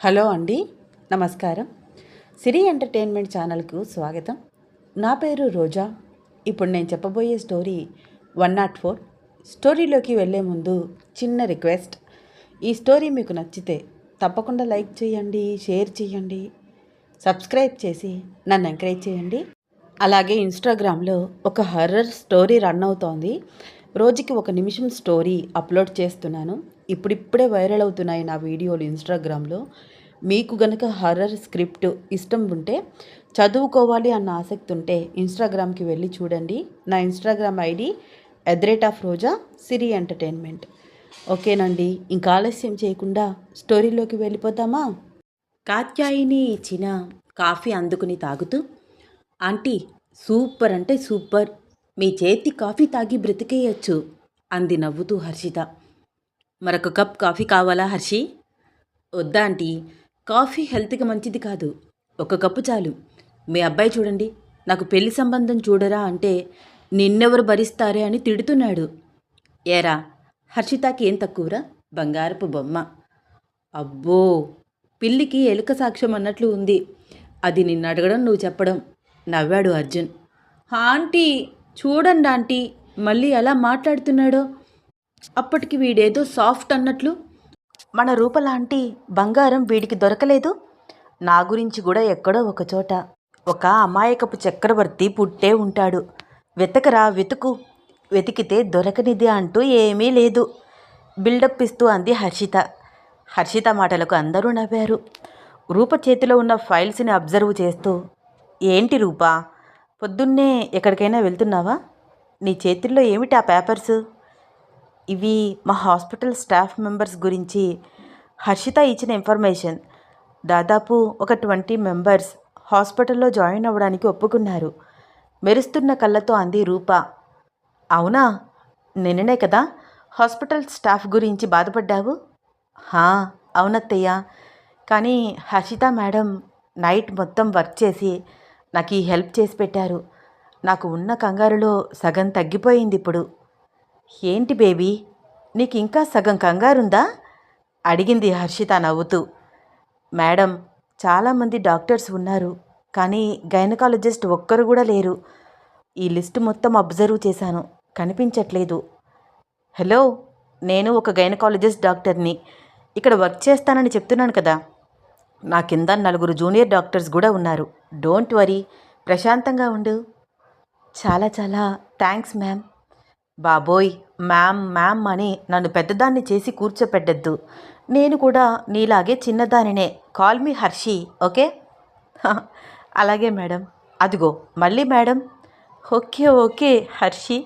Hello అండి, నమస్కారం. సిరి entertainment ఛానల్కు స్వాగతం. నా పేరు రోజా. ఇప్పుడు నేను చెప్పబోయే స్టోరీ 104. స్టోరీలోకి వెళ్ళే ముందు చిన్న రిక్వెస్ట్. ఈ స్టోరీ మీకు నచ్చితే తప్పకుండా లైక్ చేయండి, షేర్ చేయండి, సబ్స్క్రైబ్ చేసి నన్ను ఎంకరేజ్ చేయండి. అలాగే ఇన్స్టాగ్రామ్లో ఒక హర్రర్ స్టోరీ రన్ అవుతోంది. రోజుకి 1 నిమిషం స్టోరీ అప్లోడ్ చేస్తున్నాను. ఇప్పుడిప్పుడే వైరల్ అవుతున్నాయి నా వీడియోలు ఇన్స్టాగ్రామ్లో. మీకు గనుక హర్రర్ స్క్రిప్ట్ ఇష్టం ఉంటే, చదువుకోవాలి అన్న ఆసక్తి ఉంటే ఇన్స్టాగ్రామ్కి వెళ్ళి చూడండి. నా ఇన్స్టాగ్రామ్ ఐడి @రోజా సిరి ఎంటర్టైన్మెంట్. ఓకేనండి, ఇంకా ఆలస్యం చేయకుండా స్టోరీలోకి వెళ్ళిపోతామా? కాత్యాయిని ఇచ్చిన కాఫీ అందుకుని తాగుతూ, ఆంటీ, సూపర్ అంటే సూపర్, మీ చేతి కాఫీ తాగి బ్రతికేయచ్చు అంది నవ్వుతూ హర్షిత. మరొక కప్ కాఫీ కావాలా హర్షి? వద్దా ఆంటీ, కాఫీ హెల్త్కి మంచిది కాదు, 1 కప్పు చాలు. మీ అబ్బాయి చూడండి, నాకు పెళ్లి సంబంధం చూడరా అంటే నిన్నెవరు భరిస్తారే అని తిడుతున్నాడు. ఏరా, హర్షితకి ఏం తక్కువరా, బంగారపు బొమ్మ. అబ్బో, పిల్లికి ఎలుక సాక్ష్యం అన్నట్లు ఉంది. అది నిన్ను అడగడం, నువ్వు చెప్పడం, నవ్వాడు అర్జున్. ఆంటీ చూడండి ఆంటీ, మళ్ళీ ఎలా మాట్లాడుతున్నాడో. అప్పటికి వీడేదో సాఫ్ట్ అన్నట్లు. మన రూపలాంటి బంగారం వీడికి దొరకలేదు. నా గురించి కూడా ఎక్కడో ఒకచోట ఒక అమాయకపు చక్రవర్తి పుట్టే ఉంటాడు. వెతకరా వెతుకు, వెతికితే దొరకనిది అంటూ ఏమీ లేదు. బిల్డప్ ఇస్తూ అంది హర్షిత. హర్షిత మాటలకు అందరూ నవ్వారు. రూప చేతిలో ఉన్న ఫైల్స్ని అబ్జర్వ్ చేస్తూ, ఏంటి రూపా, పొద్దున్నే ఎక్కడికైనా వెళ్తున్నావా? నీ చేతుల్లో ఏమిటి ఆ పేపర్స్? ఇవి మా హాస్పిటల్ స్టాఫ్ మెంబర్స్ గురించి హర్షిత ఇచ్చిన ఇన్ఫర్మేషన్. దాదాపు ఒక 20 మెంబర్స్ హాస్పిటల్లో జాయిన్ అవ్వడానికి ఒప్పుకున్నారు. మెరుస్తున్న కళ్ళతో అంది రూప. అవునా, నిన్ననే కదా హాస్పిటల్ స్టాఫ్ గురించి బాధపడ్డావు? అవునత్తయ్య, కానీ హర్షిత మేడం నైట్ మొత్తం వర్క్ చేసి నాకు ఈ హెల్ప్ చేసి పెట్టారు. నాకు ఉన్న కంగారులో సగం తగ్గిపోయింది ఇప్పుడు. ఏంటి బేబీ, నీకు ఇంకా సగం కంగారుందా? అడిగింది హర్షిత నవ్వుతూ. మేడం, చాలామంది డాక్టర్స్ ఉన్నారు, కానీ గైనకాలజిస్ట్ ఒక్కరు కూడా లేరు. ఈ లిస్టు మొత్తం అబ్జర్వ్ చేశాను, కనిపించట్లేదు. హలో, నేను ఒక గైనకాలజిస్ట్ డాక్టర్ని, ఇక్కడ వర్క్ చేస్తానని చెప్తున్నాను కదా. నా కింద 4 జూనియర్ డాక్టర్స్ కూడా ఉన్నారు. డోంట్ వరీ, ప్రశాంతంగా ఉండు. చాలా చాలా థ్యాంక్స్ మ్యామ్. బాబోయ్, మ్యామ్ మ్యామ్ అని నన్ను పెద్దదాన్ని చేసి కూర్చోపెట్టద్దు. నేను కూడా నీలాగే చిన్నదానినే. Call me Harshi, okay? అలాగే మేడం. అదిగో మళ్ళీ madam. Okay okay Harshi.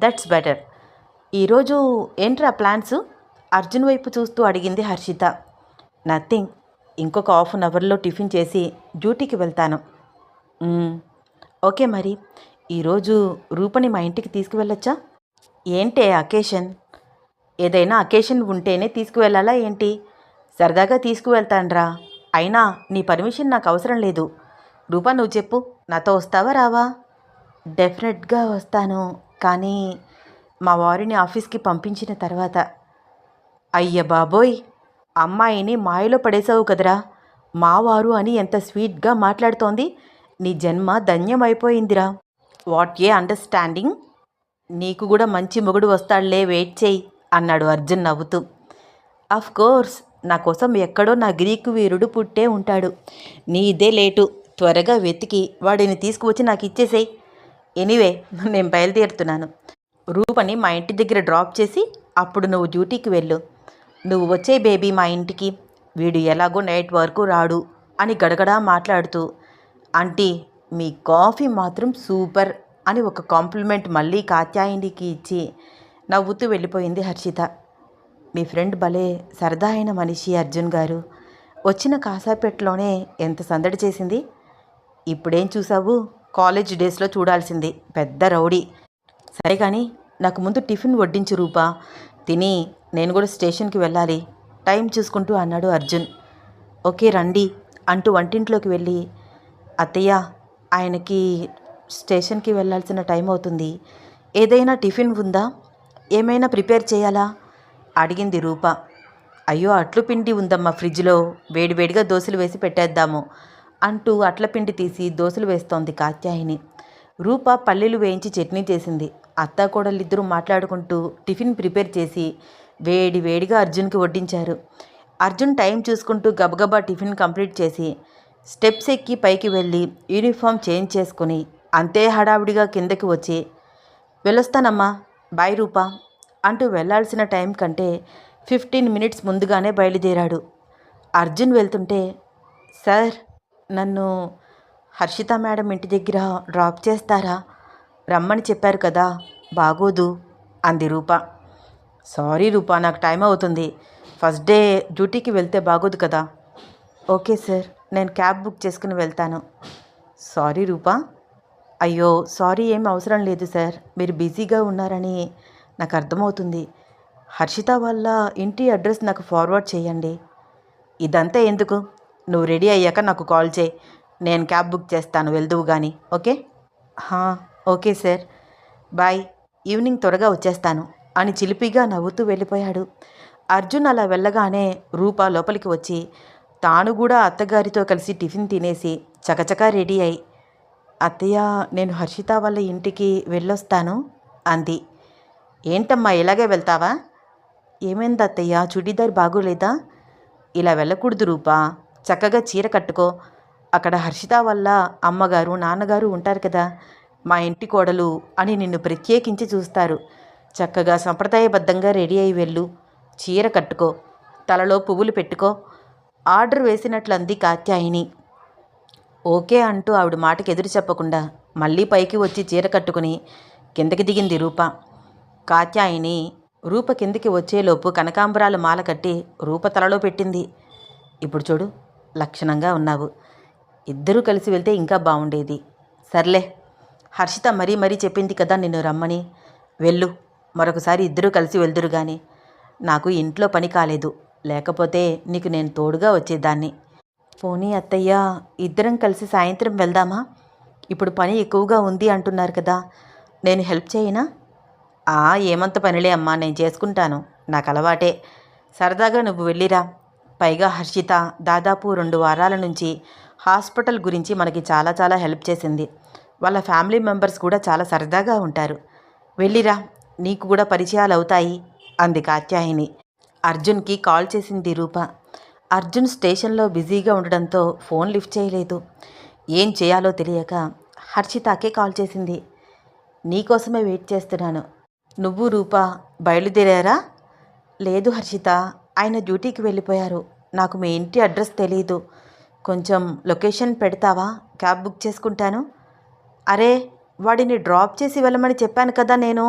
That's better. ఈరోజు ఏంట్రా ప్లాన్స్? అర్జున్ వైపు చూస్తూ అడిగింది హర్షిత. నథింగ్, ఇంకొక 1/2 అవర్లో టిఫిన్ చేసి డ్యూటీకి వెళ్తాను. ఓకే, మరి ఈరోజు రూపని మా ఇంటికి తీసుకువెళ్ళొచ్చా? ఏంటే అకేషన్? ఏదైనా అకేషన్ ఉంటేనే తీసుకువెళ్ళాలా ఏంటి? సరదాగా తీసుకువెళ్తాన్రా. అయినా నీ పర్మిషన్ నాకు అవసరం లేదు. రూపా, నువ్వు చెప్పు, నాతో వస్తావా రావా? డెఫినెట్గా వస్తాను, కానీ మా వారిని ఆఫీస్కి పంపించిన తర్వాత. అయ్య బాబోయ్, అమ్మాయిని మాయలో పడేసావు కదరా. మావారు అని ఎంత స్వీట్గా మాట్లాడుతోంది. నీ జన్మ ధన్యమైపోయిందిరా. What a understanding. నీకు కూడా మంచి మొగుడు వస్తాడులే, వెయిట్ చేయి అన్నాడు అర్జున్ నవ్వుతూ. అఫ్ కోర్స్, నా కోసం ఎక్కడో నా గ్రీకు వీరుడు పుట్టే ఉంటాడు. నీదే లేటు, త్వరగా వెతికి వాడిని తీసుకువచ్చి నాకు ఇచ్చేసేయి. ఎనీవే, నేను బయలుదేరుతున్నాను. రూపని మా ఇంటి దగ్గర డ్రాప్ చేసి అప్పుడు నువ్వు డ్యూటీకి వెళ్ళు. నువ్వు వచ్చే బేబీ మా ఇంటికి. వీడు ఎలాగో నైట్ వరకు రాడు అని గడగడా మాట్లాడుతూ, ఆంటీ, మీ కాఫీ మాత్రం సూపర్ అని ఒక కాంప్లిమెంట్ మళ్ళీ కాత్యాయనికి ఇచ్చి నవ్వుతూ వెళ్ళిపోయింది హర్షిత. మీ ఫ్రెండ్ భలే సరదా అయిన మనిషి అర్జున్ గారు. వచ్చిన కాసాపెట్లోనే ఎంత సందడి చేసింది. ఇప్పుడేం చూసావు? కాలేజ్ డేస్లో చూడాల్సింది, పెద్ద రౌడీ. సరే కానీ నాకు ముందు టిఫిన్ వడ్డించు రూపా, తిని నేను కూడా స్టేషన్కి వెళ్ళాలి టైం చూసుకుంటూ అన్నాడు అర్జున్. ఓకే రండి అంటూ వంటింట్లోకి వెళ్ళి, అత్తయ్య, ఆయనకి స్టేషన్కి వెళ్ళాల్సిన టైం అవుతుంది, ఏదైనా టిఫిన్ ఉందా, ఏమైనా ప్రిపేర్ చేయాలా అడిగింది రూప. అయ్యో అట్లు పిండి ఉందమ్మా ఫ్రిడ్జ్లో, వేడివేడిగా దోశలు వేసి పెట్టేద్దాము అంటూ అట్ల పిండి తీసి దోశలు వేస్తోంది కాత్యాయిని. రూప పల్లీలు వేయించి చట్నీ చేసింది. అత్తాకోడళ్ళిద్దరూ మాట్లాడుకుంటూ టిఫిన్ ప్రిపేర్ చేసి వేడి వేడిగా అర్జున్కి వడ్డించారు. అర్జున్ టైం చూసుకుంటూ గబగబా టిఫిన్ కంప్లీట్ చేసి స్టెప్స్ ఎక్కి పైకి వెళ్ళి యూనిఫామ్ చేంజ్ చేసుకుని అంతే హడావిడిగా కిందకి వచ్చి వెళ్ళొస్తానమ్మా, బాయ్ రూపా అంటూ వెళ్లాల్సిన టైం కంటే 15 మినిట్స్ ముందుగానే బయలుదేరాడు. అర్జున్ వెళ్తుంటే, సార్ నన్ను హర్షిత మేడం ఇంటి దగ్గర డ్రాప్ చేస్తారా, రమ్మని చెప్పారు కదా, బాగోదు అంది రూప. సారీ రూపా, నాకు టైం అవుతుంది, ఫస్ట్ డే డ్యూటీకి వెళ్తే బాగోదు కదా. ఓకే సార్, నేను క్యాబ్ బుక్ చేసుకుని వెళ్తాను. సారీ రూపా. అయ్యో సారీ ఏం అవసరం లేదు సార్, మీరు బిజీగా ఉన్నారని నాకు అర్థమవుతుంది. హర్షిత వాళ్ళ ఇంటి అడ్రస్ నాకు ఫార్వర్డ్ చేయండి. ఇదంతా ఎందుకు, నువ్వు రెడీ అయ్యాక నాకు కాల్ చేయి, నేను క్యాబ్ బుక్ చేస్తాను, వెళ్దువు కానీ. Okay? Okay sir, bye, evening త్వరగా వచ్చేస్తాను అని చిలిపిగా నవ్వుతూ వెళ్ళిపోయాడు. అర్జున్ అలా వెళ్ళగానే రూప లోపలికి వచ్చి తాను కూడా అత్తగారితో కలిసి టిఫిన్ తినేసి చకచకా రెడీ అయి, అత్తయ్య నేను హర్షిత వాళ్ళ ఇంటికి వెళ్ళొస్తాను అంది. ఏంటమ్మా ఇలాగే వెళ్తావా, ఏమైంది అత్తయ్య, చుడీదార్ బాగోలేదా? ఇలా వెళ్ళకూడదు రూపా, చక్కగా చీర కట్టుకో, అక్కడ హర్షిత వల్ల అమ్మగారు నాన్నగారు ఉంటారు కదా, మా ఇంటి కోడలు అని నిన్ను ప్రత్యేకించి చూస్తారు. చక్కగా సంప్రదాయబద్ధంగా రెడీ అయి వెళ్ళు, చీర కట్టుకో, తలలో పువ్వులు పెట్టుకో ఆర్డర్ వేసినట్లు అంది కాత్యాయిని. ఓకే అంటూ ఆవిడ మాటకి ఎదురు చెప్పకుండా మళ్ళీ పైకి వచ్చి చీర కట్టుకుని కిందకి దిగింది రూప. కాత్యాయిని రూప కిందికి వచ్చేలోపు కనకాంబరాలు మాల కట్టి రూప తలలో పెట్టింది. ఇప్పుడు చూడు, లక్షణంగా ఉన్నావు, ఇద్దరూ కలిసి వెళ్తే ఇంకా బాగుండేది. సర్లే, హర్షిత మరీ మరీ చెప్పింది కదా నిన్ను రమ్మని, వెళ్ళు, మరొకసారి ఇద్దరూ కలిసి వెళ్దురు కానీ. నాకు ఇంట్లో పని కాలేదు, లేకపోతే నీకు నేను తోడుగా వచ్చేదాన్ని. పోనీ అత్తయ్య, ఇద్దరం కలిసి సాయంత్రం వెళ్దామా? ఇప్పుడు పని ఎక్కువగా ఉంది అంటున్నారు కదా, నేను హెల్ప్ చేయనా? ఏమంత పనిలే అమ్మా, నేను చేసుకుంటాను, నాకు అలవాటే, సరదాగా నువ్వు వెళ్ళిరా. పైగా హర్షిత దాదాపు 2 వారాల నుంచి హాస్పిటల్ గురించి మనకి చాలా చాలా హెల్ప్ చేసింది. వాళ్ళ ఫ్యామిలీ మెంబర్స్ కూడా చాలా సరదాగా ఉంటారు. వెళ్ళిరా, నీకు కూడా పరిచయాలు అవుతాయి అంది కాత్యాయిని. అర్జున్కి కాల్ చేసింది రూప. అర్జున్ స్టేషన్లో బిజీగా ఉండడంతో ఫోన్ లిఫ్ట్ చేయలేదు. ఏం చేయాలో తెలియక హర్షితాకే కాల్ చేసింది. నీకోసమే వెయిట్ చేస్తున్నాను, నువ్వు రూప బయలుదేరారా? లేదు హర్షిత, ఆయన డ్యూటీకి వెళ్ళిపోయారు, నాకు మీ ఇంటి అడ్రస్ తెలీదు, కొంచెం లొకేషన్ పెడతావా, క్యాబ్ బుక్ చేసుకుంటాను. అరే, వాడిని డ్రాప్ చేసి వెళ్ళమని చెప్పాను కదా నేను.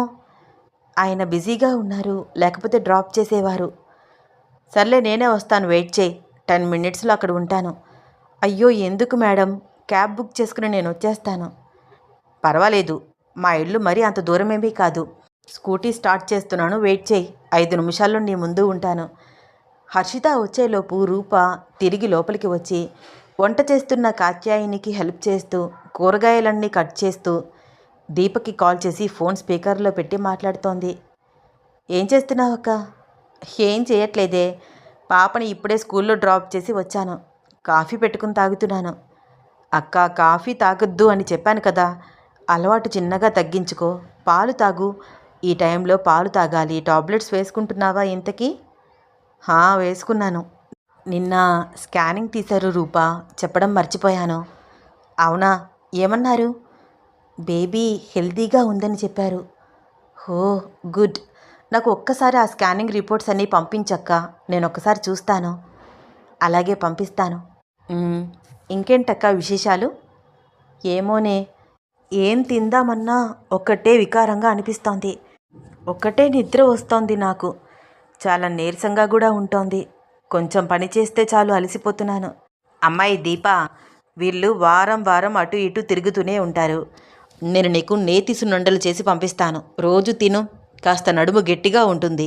ఆయన బిజీగా ఉన్నారు, లేకపోతే డ్రాప్ చేసేవారు. సర్లే నేనే వస్తాను, వెయిట్ చేయి, 10 మినిట్స్లో అక్కడ ఉంటాను. అయ్యో ఎందుకు మేడం, క్యాబ్ బుక్ చేసుకుని నేను వచ్చేస్తాను. పర్వాలేదు, మా ఇల్లు మరీ అంత దూరమేమీ కాదు, స్కూటీ స్టార్ట్ చేస్తున్నాను, వెయిట్ చేయి, 5 నిమిషాల్లో నీ ముందు ఉంటాను. హర్షిత వచ్చేలోపు రూప తిరిగి లోపలికి వచ్చి వంట చేస్తున్న కాత్యాయినికి హెల్ప్ చేస్తూ కూరగాయలన్నీ కట్ చేస్తూ దీపక్కి కాల్ చేసి ఫోన్ స్పీకర్లో పెట్టి మాట్లాడుతోంది. ఏం చేస్తున్నావు అక్క? ఏం చేయట్లేదే, పాపని ఇప్పుడే స్కూల్లో డ్రాప్ చేసి వచ్చాను, కాఫీ పెట్టుకుని తాగుతున్నాను. అక్క, కాఫీ తాగొద్దు అని చెప్పాను కదా, అలవాటు చిన్నగా తగ్గించుకో, పాలు తాగు, ఈ టైంలో పాలు తాగాలి. టాబ్లెట్స్ వేసుకుంటున్నావా ఇంతకీ? వేసుకున్నాను. నిన్న స్కానింగ్ తీశారు రూపా, చెప్పడం మర్చిపోయాను. అవునా, ఏమన్నారు? బేబీ హెల్తీగా ఉందని చెప్పారు. గుడ్, నాకు ఒక్కసారి ఆ స్కానింగ్ రిపోర్ట్స్ అన్నీ పంపించక్క, నేను ఒక్కసారి చూస్తాను. అలాగే పంపిస్తాను. ఇంకేంటక్క విశేషాలు? ఏమోనే, ఏం తిందామన్నా ఒక్కటే వికారంగా అనిపిస్తోంది, ఒక్కటే నిద్ర వస్తోంది నాకు, చాలా నీరసంగా కూడా ఉంటోంది, కొంచెం పని చేస్తే చాలు అలసిపోతున్నాను. అమ్మాయి దీప, వీళ్ళు వారం వారం అటు ఇటు తిరుగుతూనే ఉంటారు, నేను నీకు నేతి సున్నుండలు చేసి పంపిస్తాను, రోజు తిను, కాస్త నడుము గట్టిగా ఉంటుంది,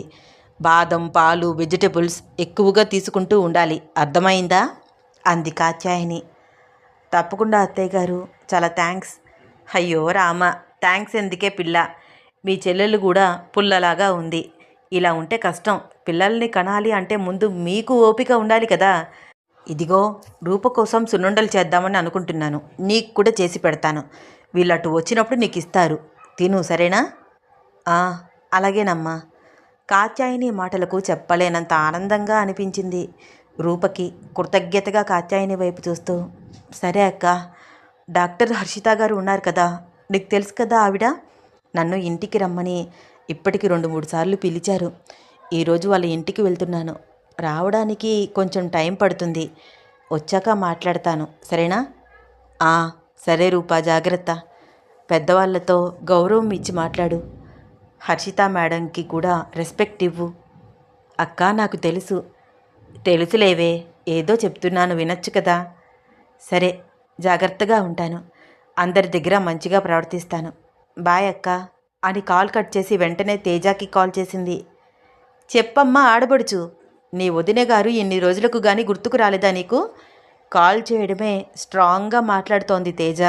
బాదం పాలు వెజిటబుల్స్ ఎక్కువగా తీసుకుంటూ ఉండాలి, అర్థమైందా అంది కాత్యాయిని. తప్పకుండా అత్తయ్య గారు, చాలా థ్యాంక్స్. అయ్యో రామ, థ్యాంక్స్ ఎందుకే పిల్ల, మీ చెల్లెలు కూడా పుల్లలాగా ఉంది, ఇలా ఉంటే కష్టం. పిల్లల్ని కనాలి అంటే ముందు మీకు ఓపిక ఉండాలి కదా. ఇదిగో రూప కోసం సున్నుండలు చేద్దామని అనుకుంటున్నాను. నీకు కూడా చేసి పెడతాను. వీళ్ళటు వచ్చినప్పుడు నీకు ఇస్తారు. తిను, సరేనా? ఆ, అలాగేనమ్మా. కాత్యాయిని మాటలకు చెప్పలేనంత ఆనందంగా అనిపించింది రూపకి. కృతజ్ఞతగా కాత్యాయిని వైపు చూస్తూ, సరే అక్క, డాక్టర్ హర్షిత గారు ఉన్నారు కదా, నీకు తెలుసు కదా ఆవిడ నన్ను ఇంటికి రమ్మని ఇప్పటికి 2-3 సార్లు పిలిచారు. ఈరోజు వాళ్ళ ఇంటికి వెళ్తున్నాను. రావడానికి కొంచెం టైం పడుతుంది. వచ్చాక మాట్లాడతాను, సరేనా? ఆ, సరే రూపా, జాగ్రత్త. పెద్దవాళ్ళతో గౌరవం ఇచ్చి మాట్లాడు. హర్షిత మేడంకి కూడా రెస్పెక్ట్ ఇవ్వు. అక్క, నాకు తెలుసు. తెలుసులేవే, ఏదో చెప్తున్నాను, వినొచ్చు కదా. సరే, జాగ్రత్తగా ఉంటాను. అందరి దగ్గర మంచిగా ప్రవర్తిస్తాను. బాయ్ అక్క అని కాల్ కట్ చేసి వెంటనే తేజాకి కాల్ చేసింది. చెప్పమ్మా ఆడబడుచు, నీ వదిన గారు ఇన్ని రోజులకు గాని గుర్తుకు రాలేదా నీకు? కాల్ చేయడమే స్ట్రాంగ్గా మాట్లాడుతోంది తేజ.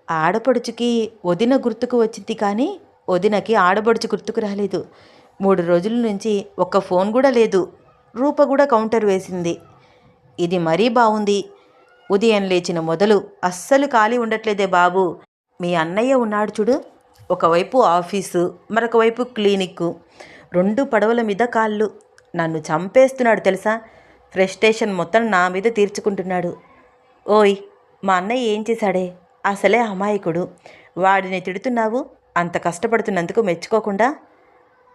ఆడపడుచుకి వదిన గుర్తుకు వచ్చింది కానీ వదినకి ఆడబడుచు గుర్తుకు రాలేదు. 3 రోజుల నుంచి ఒక్క ఫోన్ కూడా లేదు. రూప కూడా కౌంటర్ వేసింది. ఇది మరీ బాగుంది. ఉదయం లేచిన మొదలు అస్సలు ఖాళీ ఉండట్లేదే బాబు. మీ అన్నయ్య ఉన్నాడు చూడు, ఒకవైపు ఆఫీసు, మరొక వైపు క్లినిక్కు, 2 పడవల మీద కాళ్ళు. నన్ను చంపేస్తున్నాడు తెలుసా. ఫ్రస్ట్రేషన్ మొత్తం నా మీద తీర్చుకుంటున్నాడు. ఓయ్, మా అన్నయ్య ఏం చేశాడే? అసలే అమాయకుడు. వాడిని తిడుతున్నావు అంత కష్టపడుతున్నందుకు మెచ్చుకోకుండా.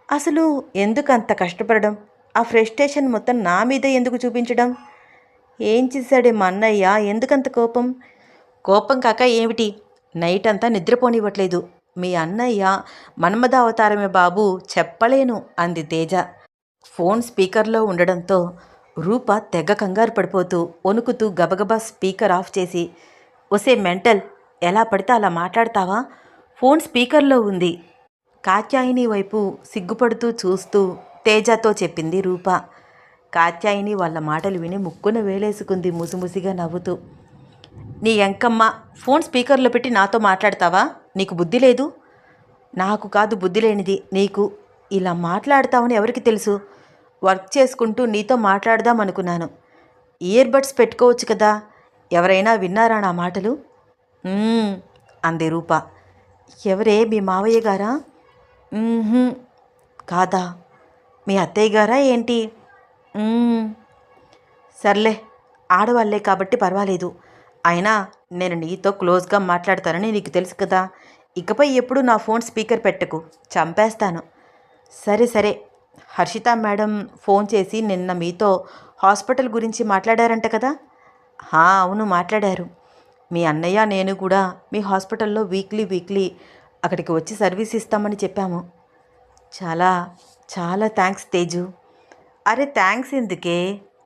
అసలు ఎందుకు అంత కష్టపడడం? ఆ ఫ్రస్ట్రేషన్ మొత్తం నా మీదే ఎందుకు చూపించడం? ఏం చేశాడే మా అన్నయ్య? ఎందుకంత కోపం? కోపం కాక ఏమిటి, నైట్ అంతా నిద్రపోనివ్వట్లేదు. మీ అన్నయ్య మన్మథ అవతారమే బాబు, చెప్పలేను అంది తేజ. ఫోన్ స్పీకర్లో ఉండడంతో రూప తెగ కంగారు పడిపోతూ వణుకుతూ గబగబా స్పీకర్ ఆఫ్ చేసి, ఒసే మెంటల్, ఎలా పడితే అలా మాట్లాడతావా? ఫోన్ స్పీకర్లో ఉంది. కాత్యాయిని వైపు సిగ్గుపడుతూ చూస్తూ తేజతో చెప్పింది రూప. కాత్యాయిని వాళ్ళ మాటలు విని ముక్కున వేలేసుకుంది ముసిముసిగా నవ్వుతూ. నీ ఎంకమ్మ, ఫోన్ స్పీకర్లో పెట్టి నాతో మాట్లాడతావా? నీకు బుద్ధి లేదు? నాకు కాదు బుద్ధి లేనిది, నీకు. ఇలా మాట్లాడతావని ఎవరికి తెలుసు? వర్క్ చేసుకుంటూ నీతో మాట్లాడదాం అనుకున్నాను. ఇయర్ బడ్స్ పెట్టుకోవచ్చు కదా. ఎవరైనా విన్నారా నా మాటలు? అంది రూప. ఎవరే, మీ మావయ్య గారా? కాదా, మీ అత్తయ్య గారా ఏంటి? సర్లే, ఆడవాళ్లే కాబట్టి పర్వాలేదు. అయినా నేను నీతో క్లోజ్గా మాట్లాడతానని నీకు తెలుసు కదా. ఇకపై ఎప్పుడు నా ఫోన్ స్పీకర్ పెట్టకు, చంపేస్తాను. సరే సరే. హర్షిత మేడం ఫోన్ చేసి నిన్న మీతో హాస్పిటల్ గురించి మాట్లాడారంట కదా? అవును, మాట్లాడారు. మీ అన్నయ్య నేను కూడా మీ హాస్పిటల్లో వీక్లీ అక్కడికి వచ్చి సర్వీస్ ఇస్తామని చెప్పాము. చాలా చాలా థ్యాంక్స్ తేజు. అరే, థ్యాంక్స్ ఎందుకే?